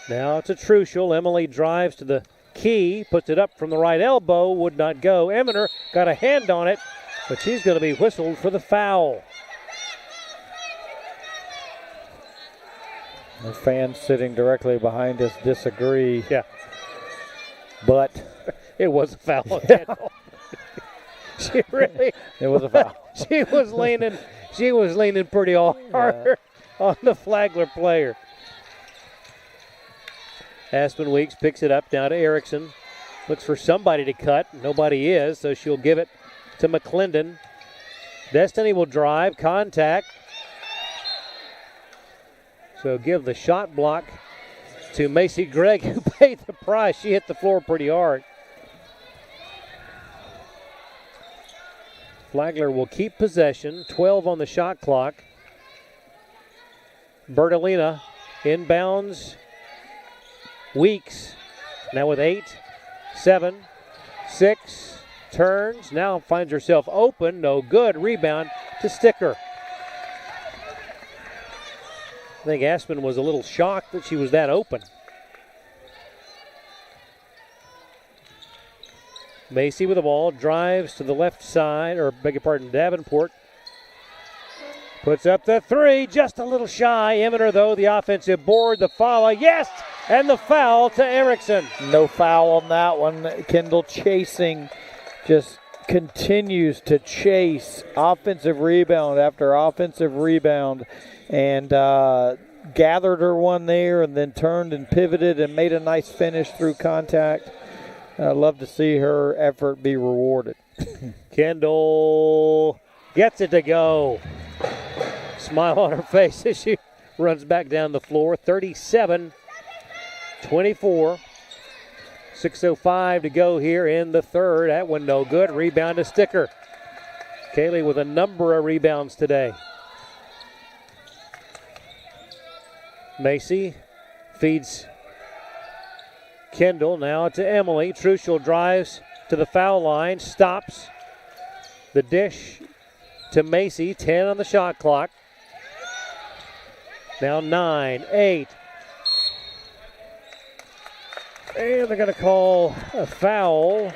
now to Truschel. Emily drives to the key, puts it up from the right elbow, would not go. Eminer got a hand on it, but she's going to be whistled for the foul. The fans sitting directly behind us disagree. Yeah. But it was a foul on Kendall. She really it was a foul. She was leaning pretty hard on the Flagler player. Aspen Weeks picks it up down to Erickson. Looks for somebody to cut. Nobody is, so she'll give it to McClendon. Destiny will drive, contact. So give the shot block to Macy Gregg, who paid the price. She hit the floor pretty hard. Flagler will keep possession. 12 on the shot clock. Bertolina inbounds. Weeks now with 8, 7, 6. Turns. Now finds herself open. No good. Rebound to Sticker. I think Aspen was a little shocked that she was that open. Macy with the ball, drives to the left side, or beg your pardon, Davenport. Puts up the 3, just a little shy. Eminer, though, the offensive board, the follow, yes, and the foul to Erickson. No foul on that one. Kendall chasing, just continues to chase offensive rebound after offensive rebound, and gathered her one there and then turned and pivoted and made a nice finish through contact. I'd love to see her effort be rewarded. Kendall gets it to go. Smile on her face as she runs back down the floor. 37-24. 6:05 to go here in the third. That one no good. Rebound to Sticker. Kaylee with a number of rebounds today. Macy feeds Kendall now to Emily. Truschel drives to the foul line, stops. The dish to Macy, 10 on the shot clock. Now 9, 8. And they're going to call a foul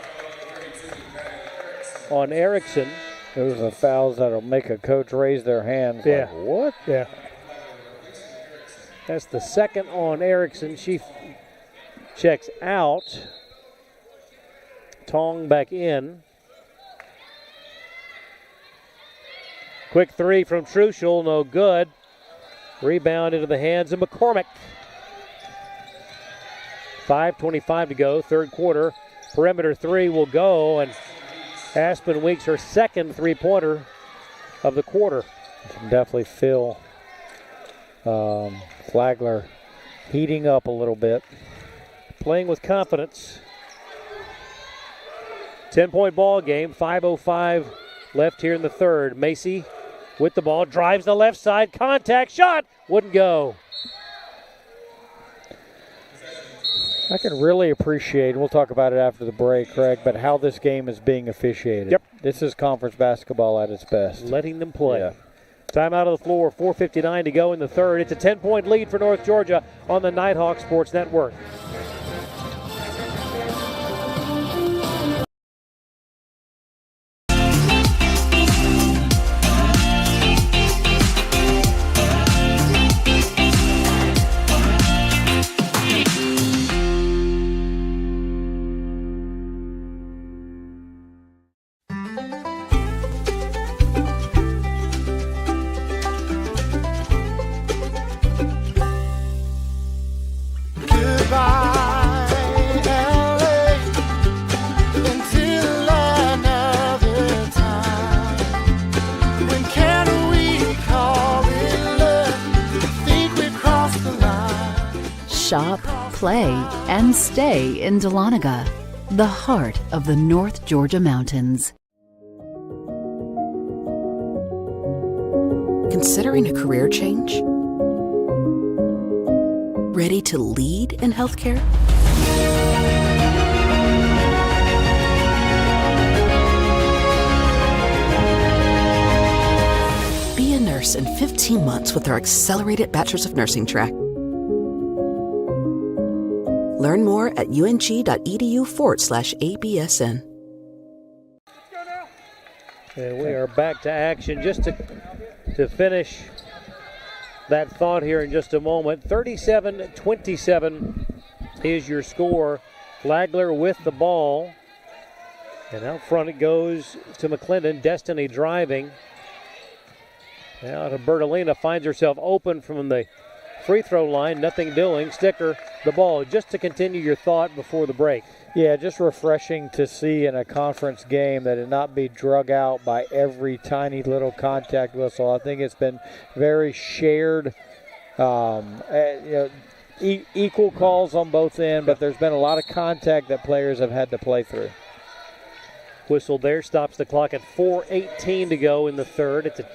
on Erickson. Those are fouls that'll make a coach raise their hands. Yeah. Like, what? Yeah. That's the second on Erickson. She checks out. Tong back in. Quick three from Truschel, no good. Rebound into the hands of McCormick. 5:25 to go, third quarter. Perimeter three will go, and Aspen Weeks her second three-pointer of the quarter. You can definitely feel Flagler heating up a little bit. Playing with confidence. 10-point ball game, 5:05 left here in the third. Macy with the ball, drives the left side, contact, shot, wouldn't go. I can really appreciate, we'll talk about it after the break, Craig, but how this game is being officiated. Yep. This is conference basketball at its best. Letting them play. Yeah. Time out of the floor, 4:59 to go in the third. It's a 10-point lead for North Georgia on the Nighthawk Sports Network. Shop, play, and stay in Dahlonega, the heart of the North Georgia mountains. Considering a career change? Ready to lead in healthcare? Be a nurse in 15 months with our accelerated Bachelor's of Nursing track. Learn more at ung.edu/ABSN. And we are back to action just to finish that thought here in just a moment. 37-27 is your score. Flagler with the ball. And out front it goes to McClendon. Destiny driving. Now to Bertolina, finds herself open from the free throw line, nothing doing. Sticker the ball, just to continue your thought before the break. Yeah, just refreshing to see in a conference game that it not be drug out by every tiny little contact whistle. I think it's been very shared, equal calls on both ends, but there's been a lot of contact that players have had to play through. Whistle there stops the clock at 4:18 to go in the third. It's a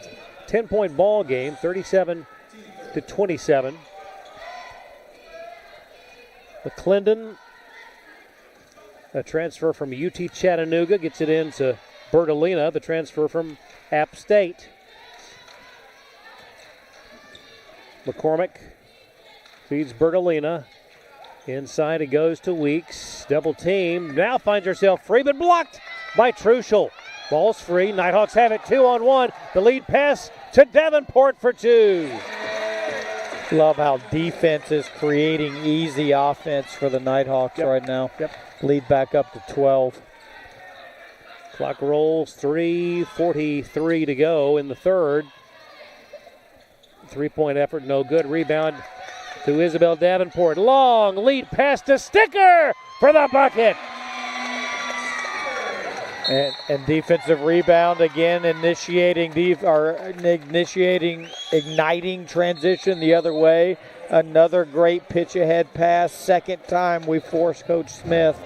10-point ball game, 37-27. McClendon, a transfer from UT Chattanooga, gets it into Bertolina, the transfer from App State. McCormick feeds Bertolina. Inside it goes to Weeks. Double team. Now finds herself free, but blocked by Truschel. Ball's free. Nighthawks have it 2-on-1. The lead pass to Davenport for two. Love how defense is creating easy offense for the Nighthawks right now. Lead back up to 12. Clock rolls, 3:43 to go in the third. Three-point effort, no good. Rebound to Isabel Davenport. Long lead pass to Sticker for the bucket. And defensive rebound again, igniting transition the other way. Another great pitch ahead pass. Second time we forced Coach Smith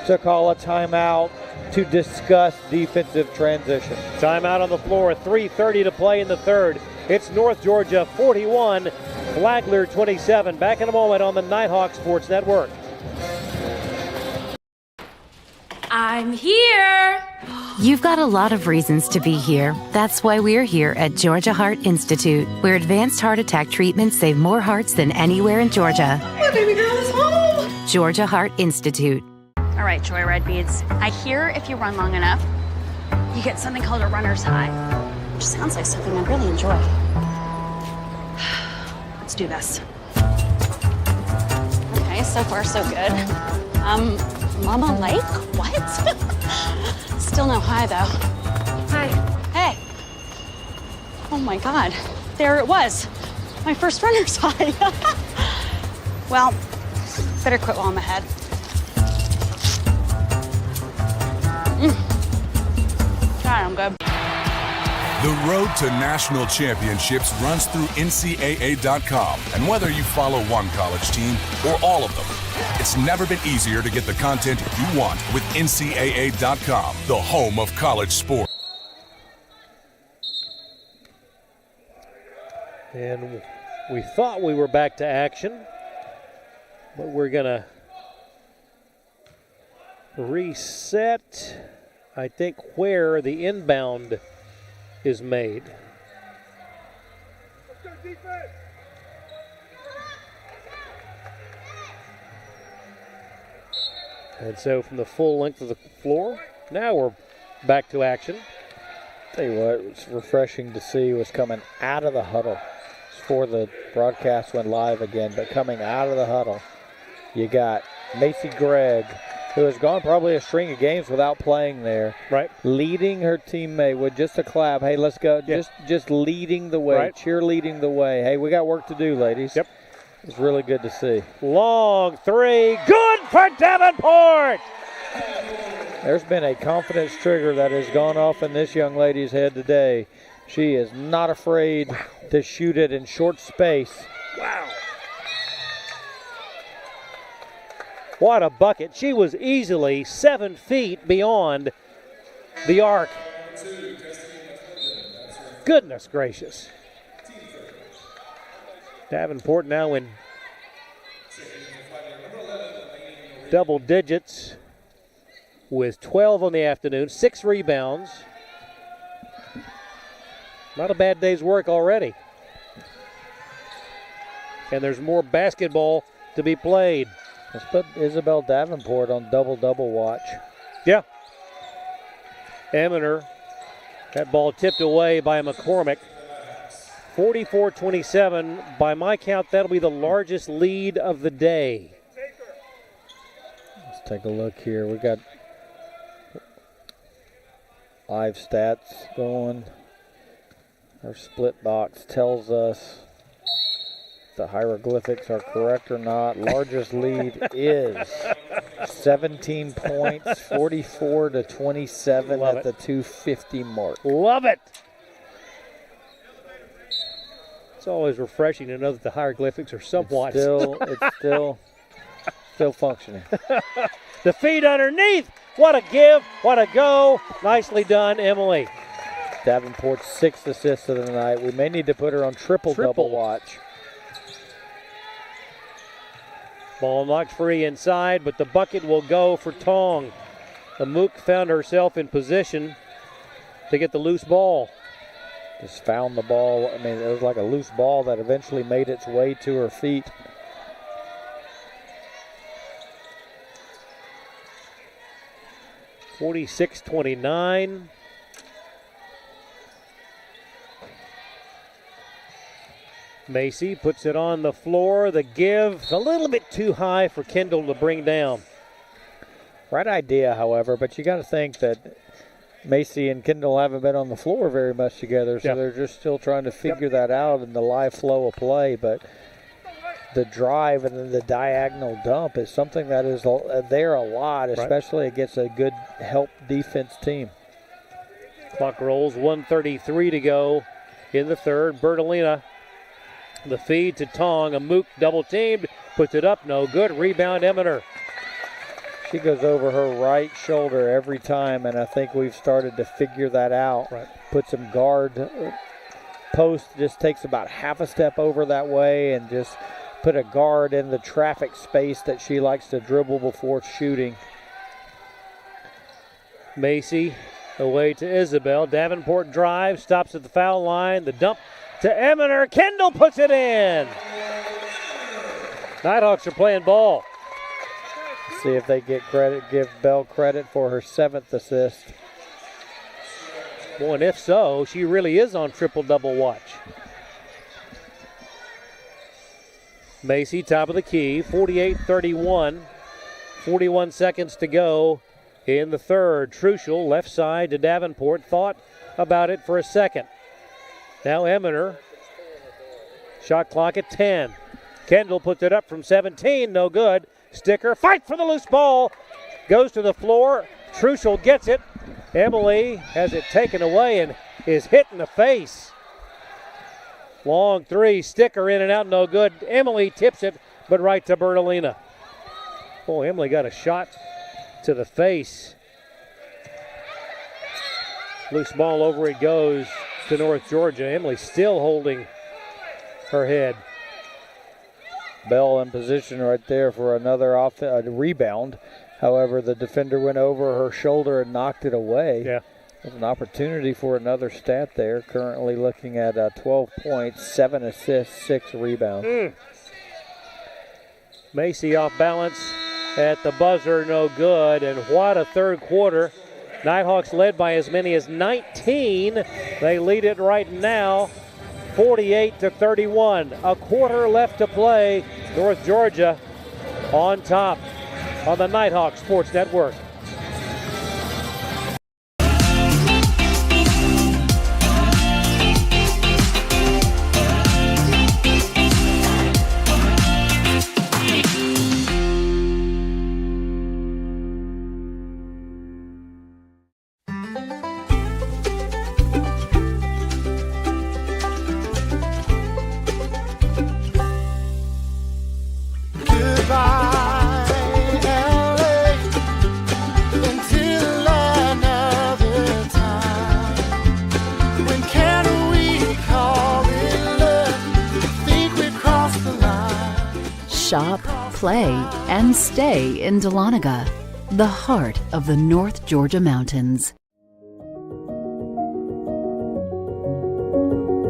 to call a timeout to discuss defensive transition. Timeout on the floor, 3:30 to play in the third. It's North Georgia 41, Flagler 27. Back in a moment on the Nighthawk Sports Network. I'm here. You've got a lot of reasons to be here. That's why we're here at Georgia Heart Institute, where advanced heart attack treatments save more hearts than anywhere in Georgia. My baby girl is home. Georgia Heart Institute. All right, Joy Red Beads. I hear if you run long enough, you get something called a runner's high, which sounds like something I'd really enjoy. Let's do this. Okay. Okay, so far so good. Mama Lake? What? Still no hi though. Hi. Hey. Oh my God, there it was. My first runner's high. Well, better quit while I'm ahead. God, I'm good. The road to national championships runs through NCAA.com. And whether you follow one college team or all of them, it's never been easier to get the content you want with NCAA.com, the home of college sport. And we thought we were back to action, but we're going to reset, I think, where the inbound is made. And so from the full length of the floor, now we're back to action. Tell you what, it was refreshing to see was coming out of the huddle before the broadcast went live again, but coming out of the huddle, you got Macy Gregg, who has gone probably a string of games without playing there. Right. Leading her teammate with just a clap. Hey, let's go. Yeah. Just leading the way, right. Cheerleading the way. Hey, we got work to do, ladies. Yep. It's really good to see. Long three. Good for Davenport. There's been a confidence trigger that has gone off in this young lady's head today. She is not afraid to shoot it in short space. Wow. What a bucket. She was easily 7 feet beyond the arc. Goodness gracious. Davenport now in double digits with 12 on the afternoon, 6 rebounds. Not a bad day's work already. And there's more basketball to be played. Let's put Isabel Davenport on double-double watch. Yeah. Eminer, that ball tipped away by McCormick. 44-27. By my count, that'll be the largest lead of the day. Let's take a look here. We got live stats going. Our split box tells us the hieroglyphics are correct or not. Largest lead is 17 points, 44-27 at the 2:50 mark. Love it. It's always refreshing to know that the hieroglyphics are somewhat. It's still functioning. The feet underneath. What a give, what a go. Nicely done, Emily. Davenport's 6th assist of the night. We may need to put her on triple-double watch. Ball knocked free inside, but the bucket will go for Tong. Amuk found herself in position to get the loose ball. Just found the ball. I mean, it was like a loose ball that eventually made its way to her feet. (46-29). Macy puts it on the floor. The give a little bit too high for Kendall to bring down. Right idea, however, but you got to think that Macy and Kendall haven't been on the floor very much together, so they're just still trying to figure that out in the live flow of play. But the drive and then the diagonal dump is something that is there a lot, especially against a good help defense team. Clock rolls, 1:33 to go in the third. Bertolina, the feed to Tong. Amuk double teamed, puts it up, no good. Rebound, Eminer. She goes over her right shoulder every time, and I think we've started to figure that out. Put some guard post, just takes about half a step over that way and just put a guard in the traffic space that she likes to dribble before shooting. Macy away to Isabel. Davenport drives, stops at the foul line. The dump to Eminer. Kendall puts it in. Nighthawks are playing ball. See if they get credit, give Bell credit for her 7th assist. Well, and if so, she really is on triple-double watch. Macy, top of the key, 48-31. 41 seconds to go in the third. Truschel, left side to Davenport, thought about it for a second. Now Eminer, shot clock at 10. Kendall puts it up from 17, no good. Sticker, fight for the loose ball, goes to the floor. Truschel gets it. Emily has it taken away and is hit in the face. Long three, Sticker in and out, no good. Emily tips it, but right to Bertolina. Oh, Emily got a shot to the face. Loose ball over it goes to North Georgia. Emily still holding her head. Bell in position right there for another rebound. However, the defender went over her shoulder and knocked it away. Yeah. There's an opportunity for another stat there. Currently looking at 12 points, 7 assists, 6 rebounds. Macy off balance at the buzzer, no good. And what a third quarter. Nighthawks led by as many as 19. They lead it right now, 48-31. A quarter left to play. North Georgia on top on the Nighthawk Sports Network. Shop, play, and stay in Dahlonega, the heart of the North Georgia mountains.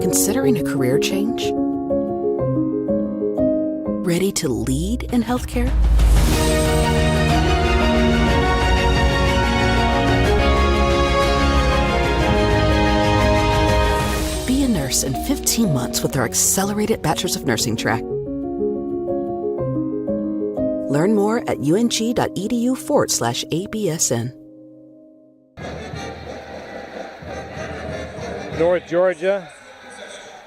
Considering a career change? Ready to lead in healthcare? Be a nurse in 15 months with our accelerated Bachelor's of Nursing track. Learn more at ung.edu/ABSN. North Georgia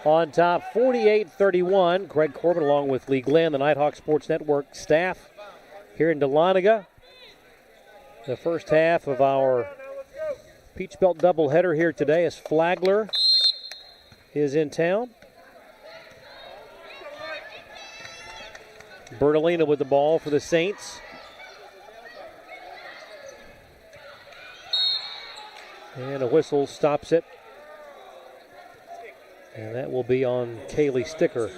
on top, 48-31. Craig Corbin along with Lee Glenn, the Nighthawk Sports Network staff here in Dahlonega. The first half of our Peach Belt doubleheader here today as Flagler is in town. Bertolina with the ball for the Saints. And a whistle stops it. And that will be on Kaylee Sticker.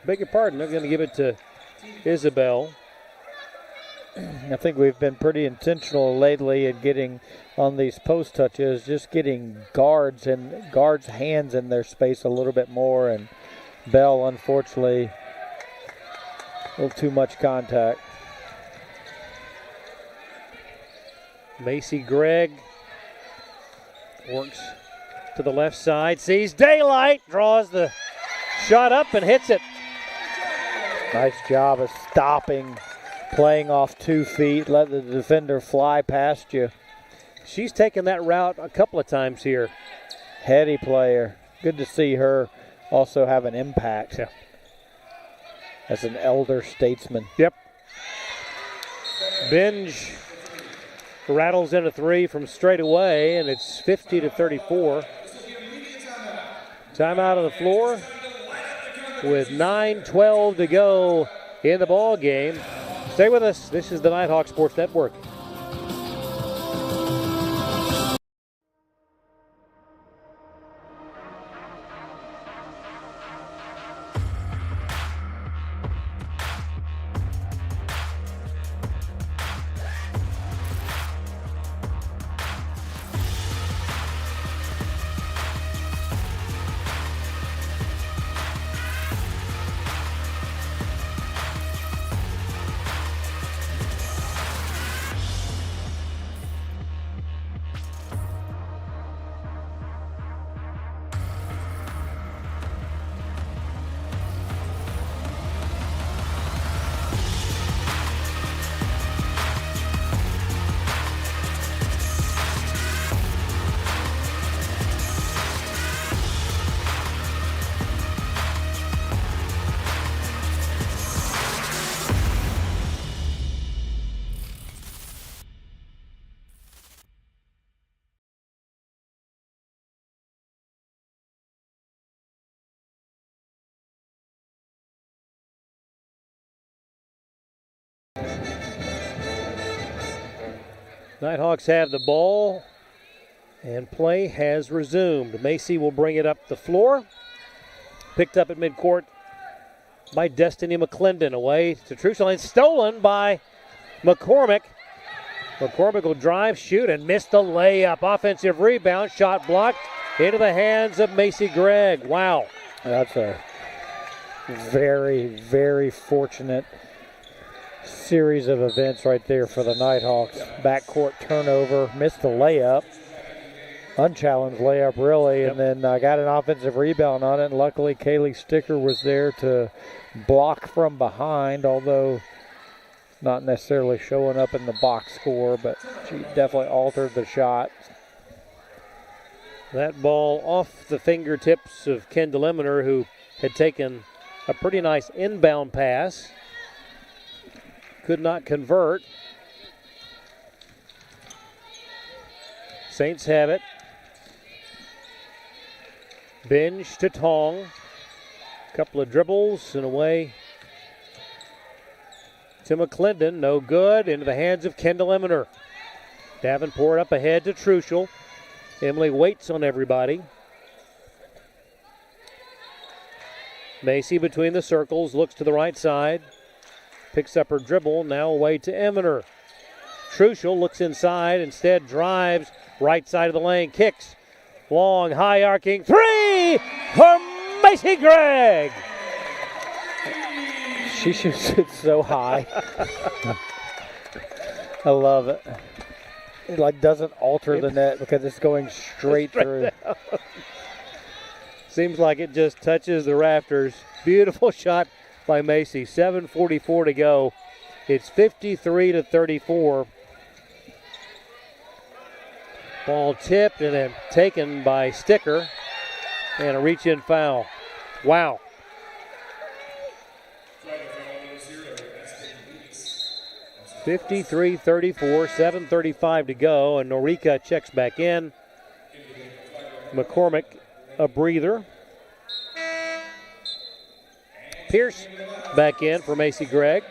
Beg your pardon, they're going to give it to Isabel. I think we've been pretty intentional lately at getting on these post touches, just getting guards' hands in their space a little bit more. And Bell, unfortunately, a little too much contact. Macy Gregg works to the left side, sees daylight, draws the shot up and hits it. Nice job of stopping, playing off 2 feet, let the defender fly past you. She's taken that route a couple of times here. Heady player. Good to see her also have an impact. Yeah. As an elder statesman. Yep. Binge rattles in a 3 from straight away, and it's 50-34. Timeout on the floor with 9:12 to go in the ball game. Stay with us. This is the Nighthawk Sports Network. Nighthawks have the ball, and play has resumed. Macy will bring it up the floor. Picked up at midcourt by Destiny McClendon. Away to Truesdale and stolen by McCormick. McCormick will drive, shoot, and miss the layup. Offensive rebound, shot blocked into the hands of Macy Gregg. Wow. That's a very, very fortunate series of events right there for the Nighthawks. Backcourt turnover, missed the layup. Unchallenged layup, really, and then got an offensive rebound on it. And luckily, Kaylee Sticker was there to block from behind, although not necessarily showing up in the box score, but she definitely altered the shot. That ball off the fingertips of Kendall Eminer, who had taken a pretty nice inbound pass. Could not convert. Saints have it. Binge to Tong. Couple of dribbles and away to McClendon. No good. Into the hands of Kendall Eminer. Davenport up ahead to Truschel. Emily waits on everybody. Macy between the circles. Looks to the right side. Picks up her dribble. Now away to Eminer. Truschel looks inside. Instead drives. Right side of the lane. Kicks. Long, high arcing three for Macy Gregg. She shoots it so high. I love it. It like doesn't alter the net because it's going straight through. Down. Seems like it just touches the rafters. Beautiful shot by Macy. 7:44 to go. It's 53-34. Ball tipped and then taken by Sticker. And a reach-in foul. Wow. (53-34), 7:35 to go, and Norika checks back in. McCormick, a breather. Pierce back in for Macy Gregg.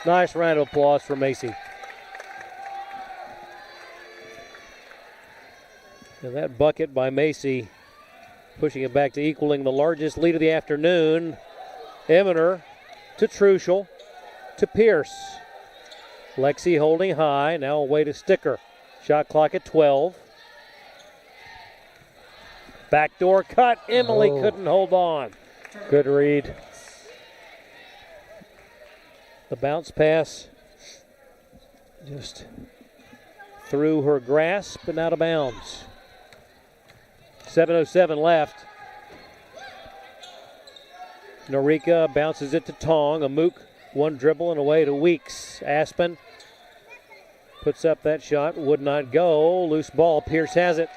Nice round of applause for Macy. And that bucket by Macy, pushing it back to equaling the largest lead of the afternoon. Eminer to Truschel to Pierce. Lexi holding high, now away to Sticker. Shot clock at 12. Backdoor cut, Emily couldn't hold on. Good read. The bounce pass just through her grasp and out of bounds. 7:07 left. Norika bounces it to Tong. Amuk, one dribble and away to Weeks. Aspen puts up that shot, would not go. Loose ball, Pierce has it.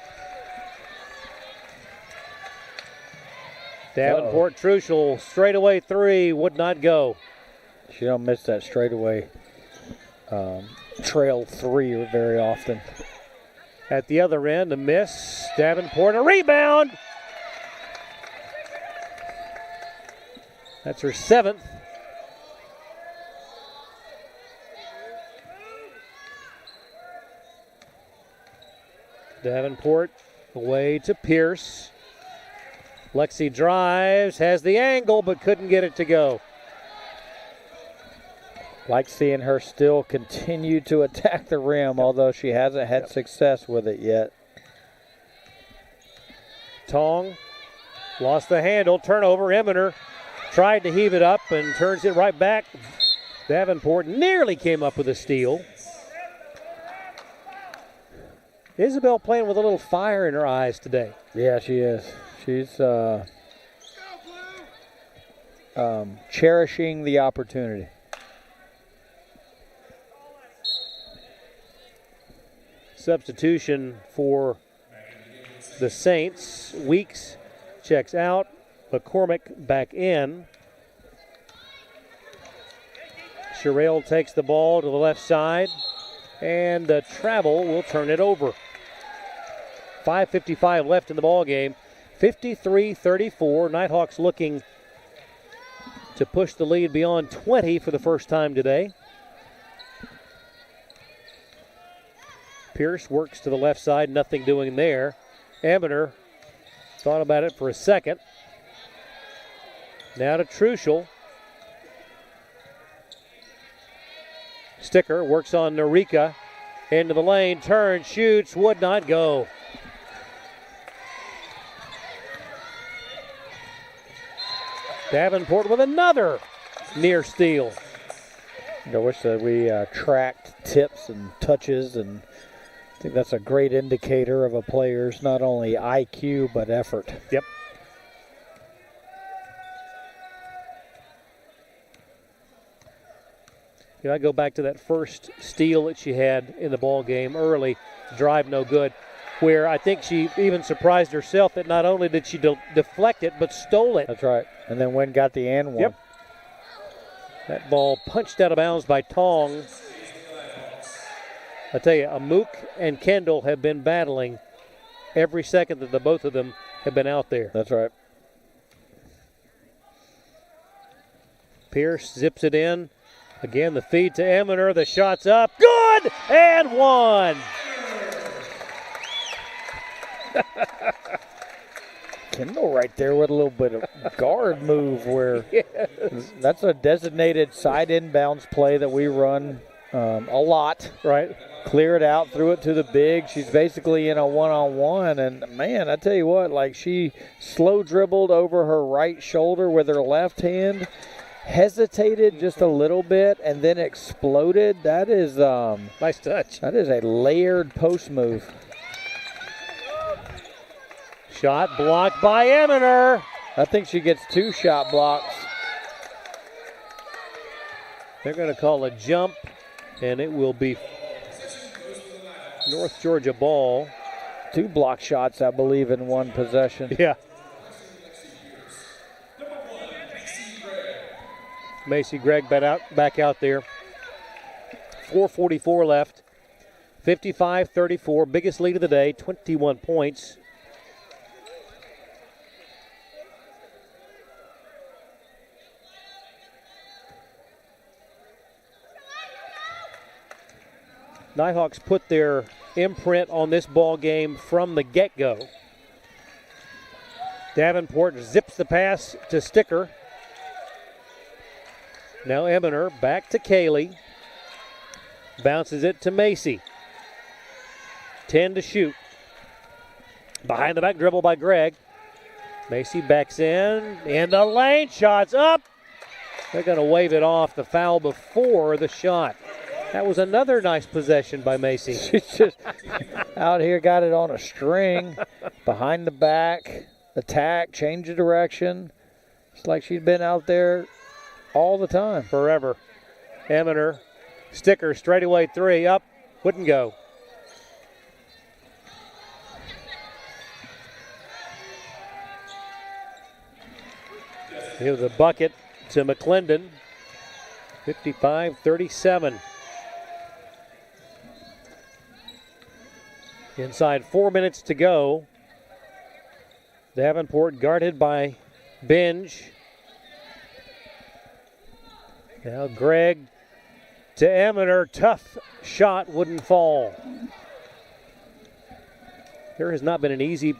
Davenport Truschel, straightaway three, would not go. She don't miss that straightaway trail three very often. At the other end, a miss. Davenport, a rebound. That's her seventh. Davenport away to Pierce. Lexi drives, has the angle, but couldn't get it to go. Like seeing her still continue to attack the rim, although she hasn't had success with it yet. Tong lost the handle, turnover. Eminer tried to heave it up and turns it right back. Davenport nearly came up with a steal. Isabel playing with a little fire in her eyes today. Yeah, she is. She's cherishing the opportunity. Substitution for the Saints. Weeks checks out. McCormick back in. Sherrill takes the ball to the left side, and the travel will turn it over. 5:55 left in the ball game. 53-34. Nighthawks looking to push the lead beyond 20 for the first time today. Pierce works to the left side, nothing doing there. Eminer thought about it for a second. Now to Truschel. Sticker works on Narika. Into the lane, turns, shoots, would not go. Davenport with another near steal. I wish that we tracked tips and touches, and I think that's a great indicator of a player's not only IQ but effort. Yep. You know, I go back to that first steal that she had in the ball game early, drive no good, where I think she even surprised herself that not only did she deflect it, but stole it. That's right. And then Wynn got the and one. Yep. That ball punched out of bounds by Tong. I tell you, Amuk and Kendall have been battling every second that the both of them have been out there. That's right. Pierce zips it in. Again, the feed to Eminer. The shot's up. Good! And one. Kendall right there with a little bit of guard move where yes. That's a designated side inbounds play that we run a lot. Right. Clear it out, threw it to the big. She's basically in a one-on-one, and man, I tell you what, like she slow dribbled over her right shoulder with her left hand, hesitated just a little bit, and then exploded. That is nice touch. That is a layered post move. Shot blocked by Eminer. I think she gets 2 shot blocks. They're going to call a jump, and it will be North Georgia ball. 2 block shots, I believe, in one possession. Yeah. Macy Gregg back out there. 4:44 left. 55-34, biggest lead of the day, 21 points. Nighthawks put their imprint on this ball game from the get-go. Davenport zips the pass to Sticker. Now Eminer back to Kaylee. Bounces it to Macy. 10 to shoot. Behind the back dribble by Gregg. Macy backs in the lane. Shots up. They're going to wave it off. The foul before the shot. That was another nice possession by Macy. She's just out here, got it on a string, behind the back, attack, change of direction. It's like she's been out there all the time. Forever. Eminer, Sticker, straightaway 3, up, wouldn't go. Here's a bucket to McClendon, 55-37. Inside 4 minutes to go. Davenport guarded by Binge. Now Gregg to Eminer. Tough shot, wouldn't fall. There has not been an easy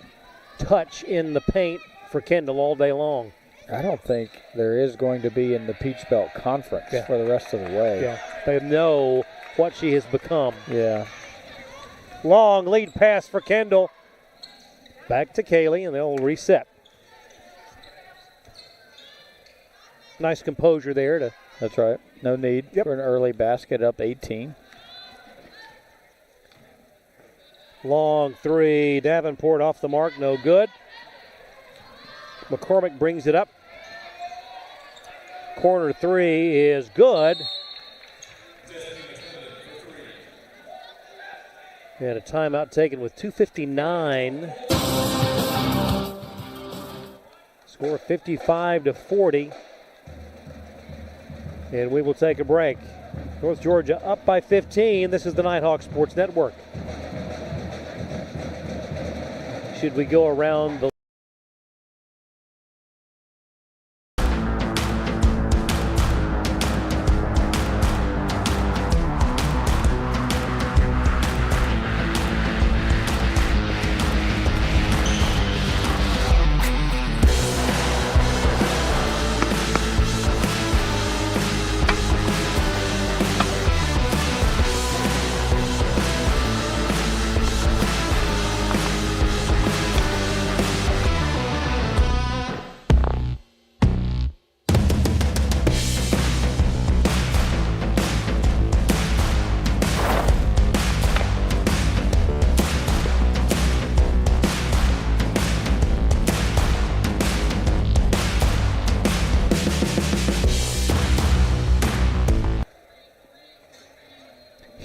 touch in the paint for Kendall all day long. I don't think there is going to be in the Peach Belt Conference for the rest of the way. Yeah, they know what she has become. Yeah. Long lead pass for Kendall. Back to Kaylee, and they'll reset. Nice composure there. That's right. No need for an early basket, up 18. Long 3. Davenport off the mark, no good. McCormick brings it up. Corner 3 is good. And a timeout taken with 2:59. Score 55-40. And we will take a break. North Georgia up by 15. This is the Nighthawk Sports Network. Should we go around the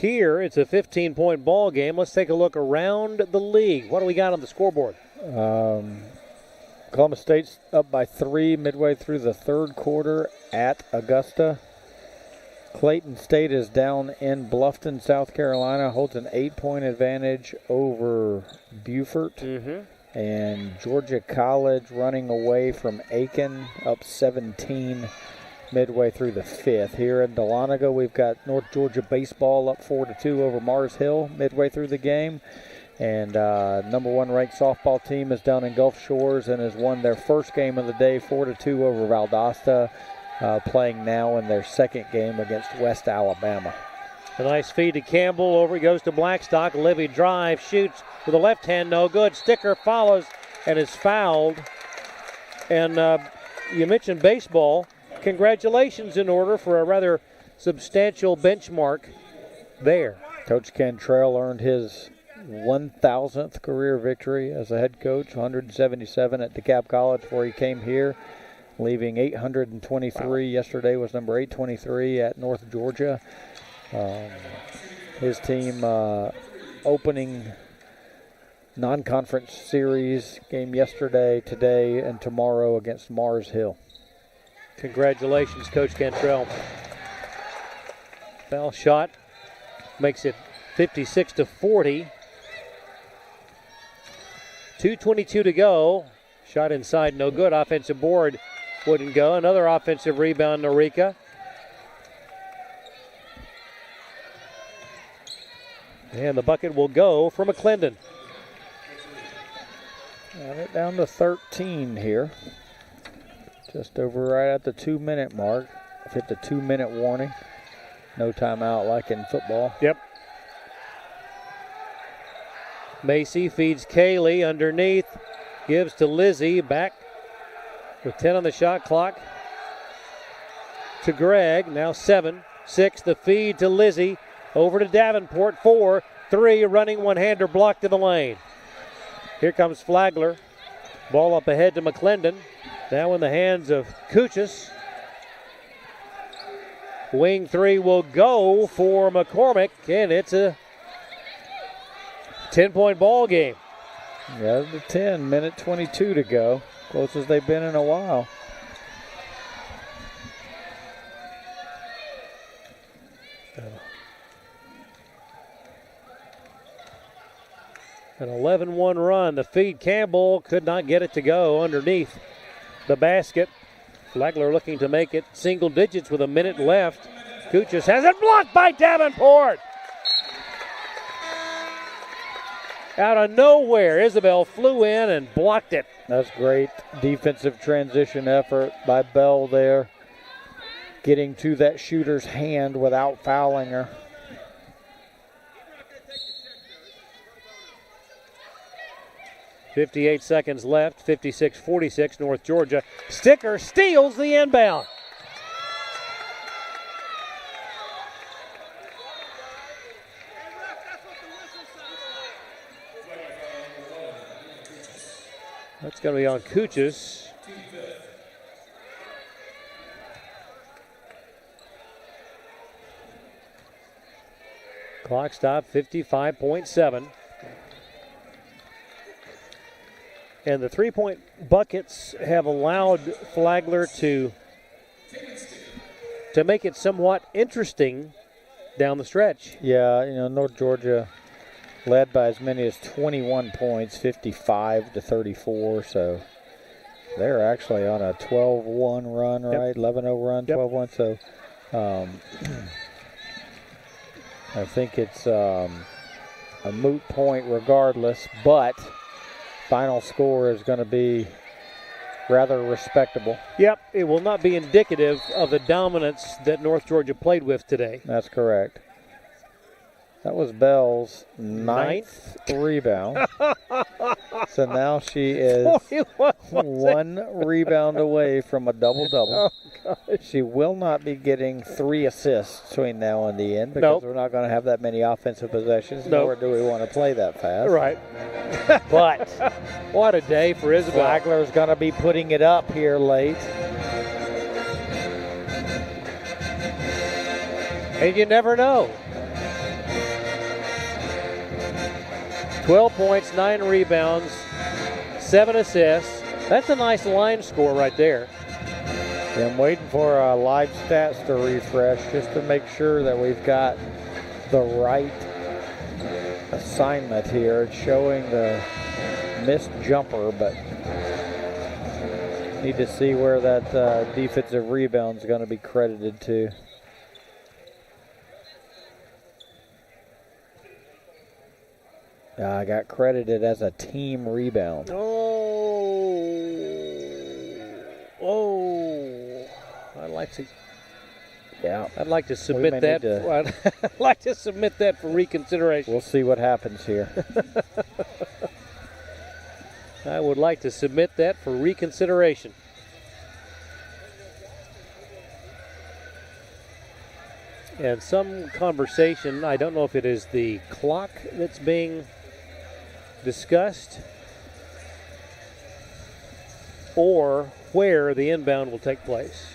Here, it's a 15-point ball game. Let's take a look around the league. What do we got on the scoreboard? Columbus State's up by 3 midway through the third quarter at Augusta. Clayton State is down in Bluffton, South Carolina, holds an 8-point advantage over Beaufort. And Georgia College running away from Aiken, up 17 midway through the fifth. Here in Dahlonega, we've got North Georgia baseball up 4-2 over Mars Hill midway through the game. And number 1 ranked softball team is down in Gulf Shores and has won their first game of the day 4-2 over Valdosta, playing now in their second game against West Alabama. A nice feed to Campbell. Over he goes to Blackstock. Livy drive, shoots with the left hand, no good. Sticker follows and is fouled. And you mentioned baseball. Congratulations in order for a rather substantial benchmark there. Coach Cantrell earned his 1,000th career victory as a head coach, 177 at DeKalb College before he came here, leaving 823. Wow. Yesterday was number 823 at North Georgia. His team opening non-conference series game yesterday, today, and tomorrow against Mars Hill. Congratulations, Coach Cantrell. Foul shot makes it 56-40. 2:22 to go. Shot inside, no good. Offensive board wouldn't go. Another offensive rebound, Norika. And the bucket will go for McClendon. Got it down to 13 here. Just over right at the 2-minute mark. Hit the 2-minute warning. No timeout like in football. Yep. Macy feeds Kaylee underneath. Gives to Lizzie. Back with 10 on the shot clock. To Greg. Now 7-6. The feed to Lizzie. Over to Davenport. 4-3. Running one-hander blocked in the lane. Here comes Flagler. Ball up ahead to McClendon. Now in the hands of Kuchis. Wing 3 will go for McCormick, and it's a 10-point ball game. Yeah, the 10, minute 22 to go. Closest they've been in a while. An 11-1 run. The feed, Campbell could not get it to go underneath the basket. Flagler looking to make it single digits with a minute left. Kuchis has it blocked by Davenport. Out of nowhere, Isabel flew in and blocked it. That's great defensive transition effort by Bell there. Getting to that shooter's hand without fouling her. .58 seconds left, 56-46, North Georgia. Sticker steals the inbound. That's going to be on Kuchis. Clock stop, 55.7. And the three-point buckets have allowed Flagler to make it somewhat interesting down the stretch. Yeah, you know, North Georgia led by as many as 21 points, 55-34. So they're actually on a 12-1 run, right? 11-0 run, 12-1. So I think it's a moot point regardless, but final score is going to be rather respectable. Yep, it will not be indicative of the dominance that North Georgia played with today. That's correct. That was Bell's ninth rebound. So now she is 1 rebound away from a double-double. Oh, she will not be getting 3 assists between now and the end because we're not going to have that many offensive possessions, nor do we want to play that fast. Right. But what a day for Isabel. Flagler's going to be putting it up here late. And you never know. 12 points, 9 rebounds, 7 assists. That's a nice line score right there. Yeah, I'm waiting for live stats to refresh just to make sure that we've got the right assignment here. It's showing the missed jumper, but need to see where that defensive rebound is going to be credited to. I got credited as a team rebound. I'd like to. Yeah, I'd like to submit that. I'd like to submit that for reconsideration. We'll see what happens here. I would like to submit that for reconsideration. And some conversation, I don't know if it is the clock that's being discussed or where the inbound will take place.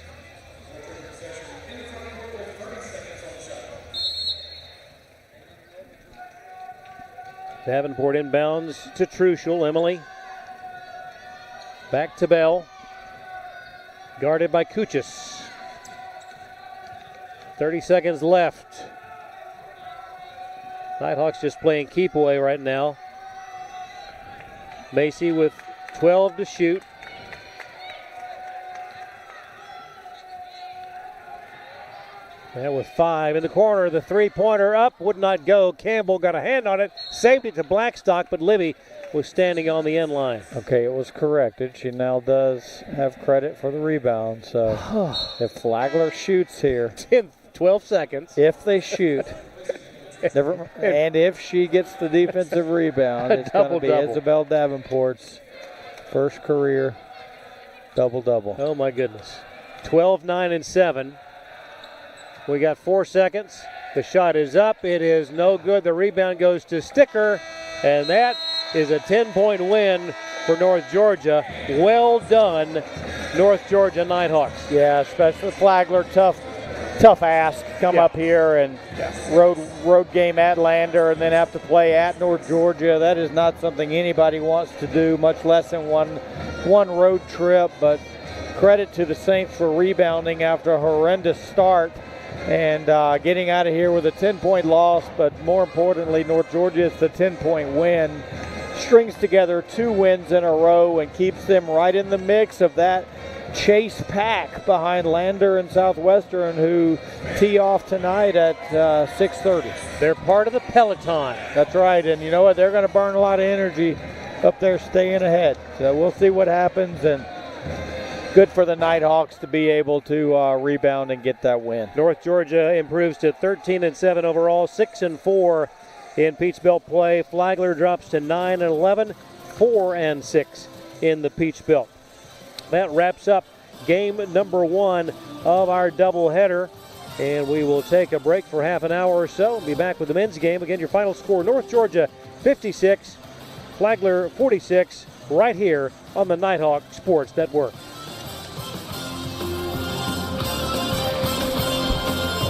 Davenport inbounds to Truschel. Emily. Back to Bell. Guarded by Kuchis. 30 seconds left. Nighthawks just playing keep away right now. Macy with 12 to shoot. And with 5 in the corner, the three-pointer up, would not go. Campbell got a hand on it, saved it to Blackstock, but Libby was standing on the end line. Okay, it was corrected. She now does have credit for the rebound. So if Flagler shoots here. 12 seconds. If they shoot. And if she gets the defensive rebound, it's going to be Isabel Davenport's first career double-double. Oh, my goodness. 12, 9, and 7. We got 4 seconds. The shot is up. It is no good. The rebound goes to Sticker, and that is a 10-point win for North Georgia. Well done, North Georgia Nighthawks. Yeah, especially Flagler, tough ask. Come up here and road game at Lander and then have to play at North Georgia. That is not something anybody wants to do, much less in one road trip. But credit to the Saints for rebounding after a horrendous start and getting out of here with a 10-point loss. But more importantly, North Georgia is the 10-point win. Strings together 2 wins in a row and keeps them right in the mix of that chase pack behind Lander and Southwestern, who tee off tonight at 6:30. They're part of the peloton. That's right, and you know what? They're going to burn a lot of energy up there staying ahead. So we'll see what happens, and good for the Nighthawks to be able to rebound and get that win. North Georgia improves to 13-7 overall, 6-4 in Peach Belt play. Flagler drops to 9-11, 4-6 in the Peach Belt. That wraps up game number 1 of our doubleheader, and we will take a break for half an hour or so and be back with the men's game. Again, your final score, North Georgia 56, Flagler 46, right here on the Nighthawk Sports Network.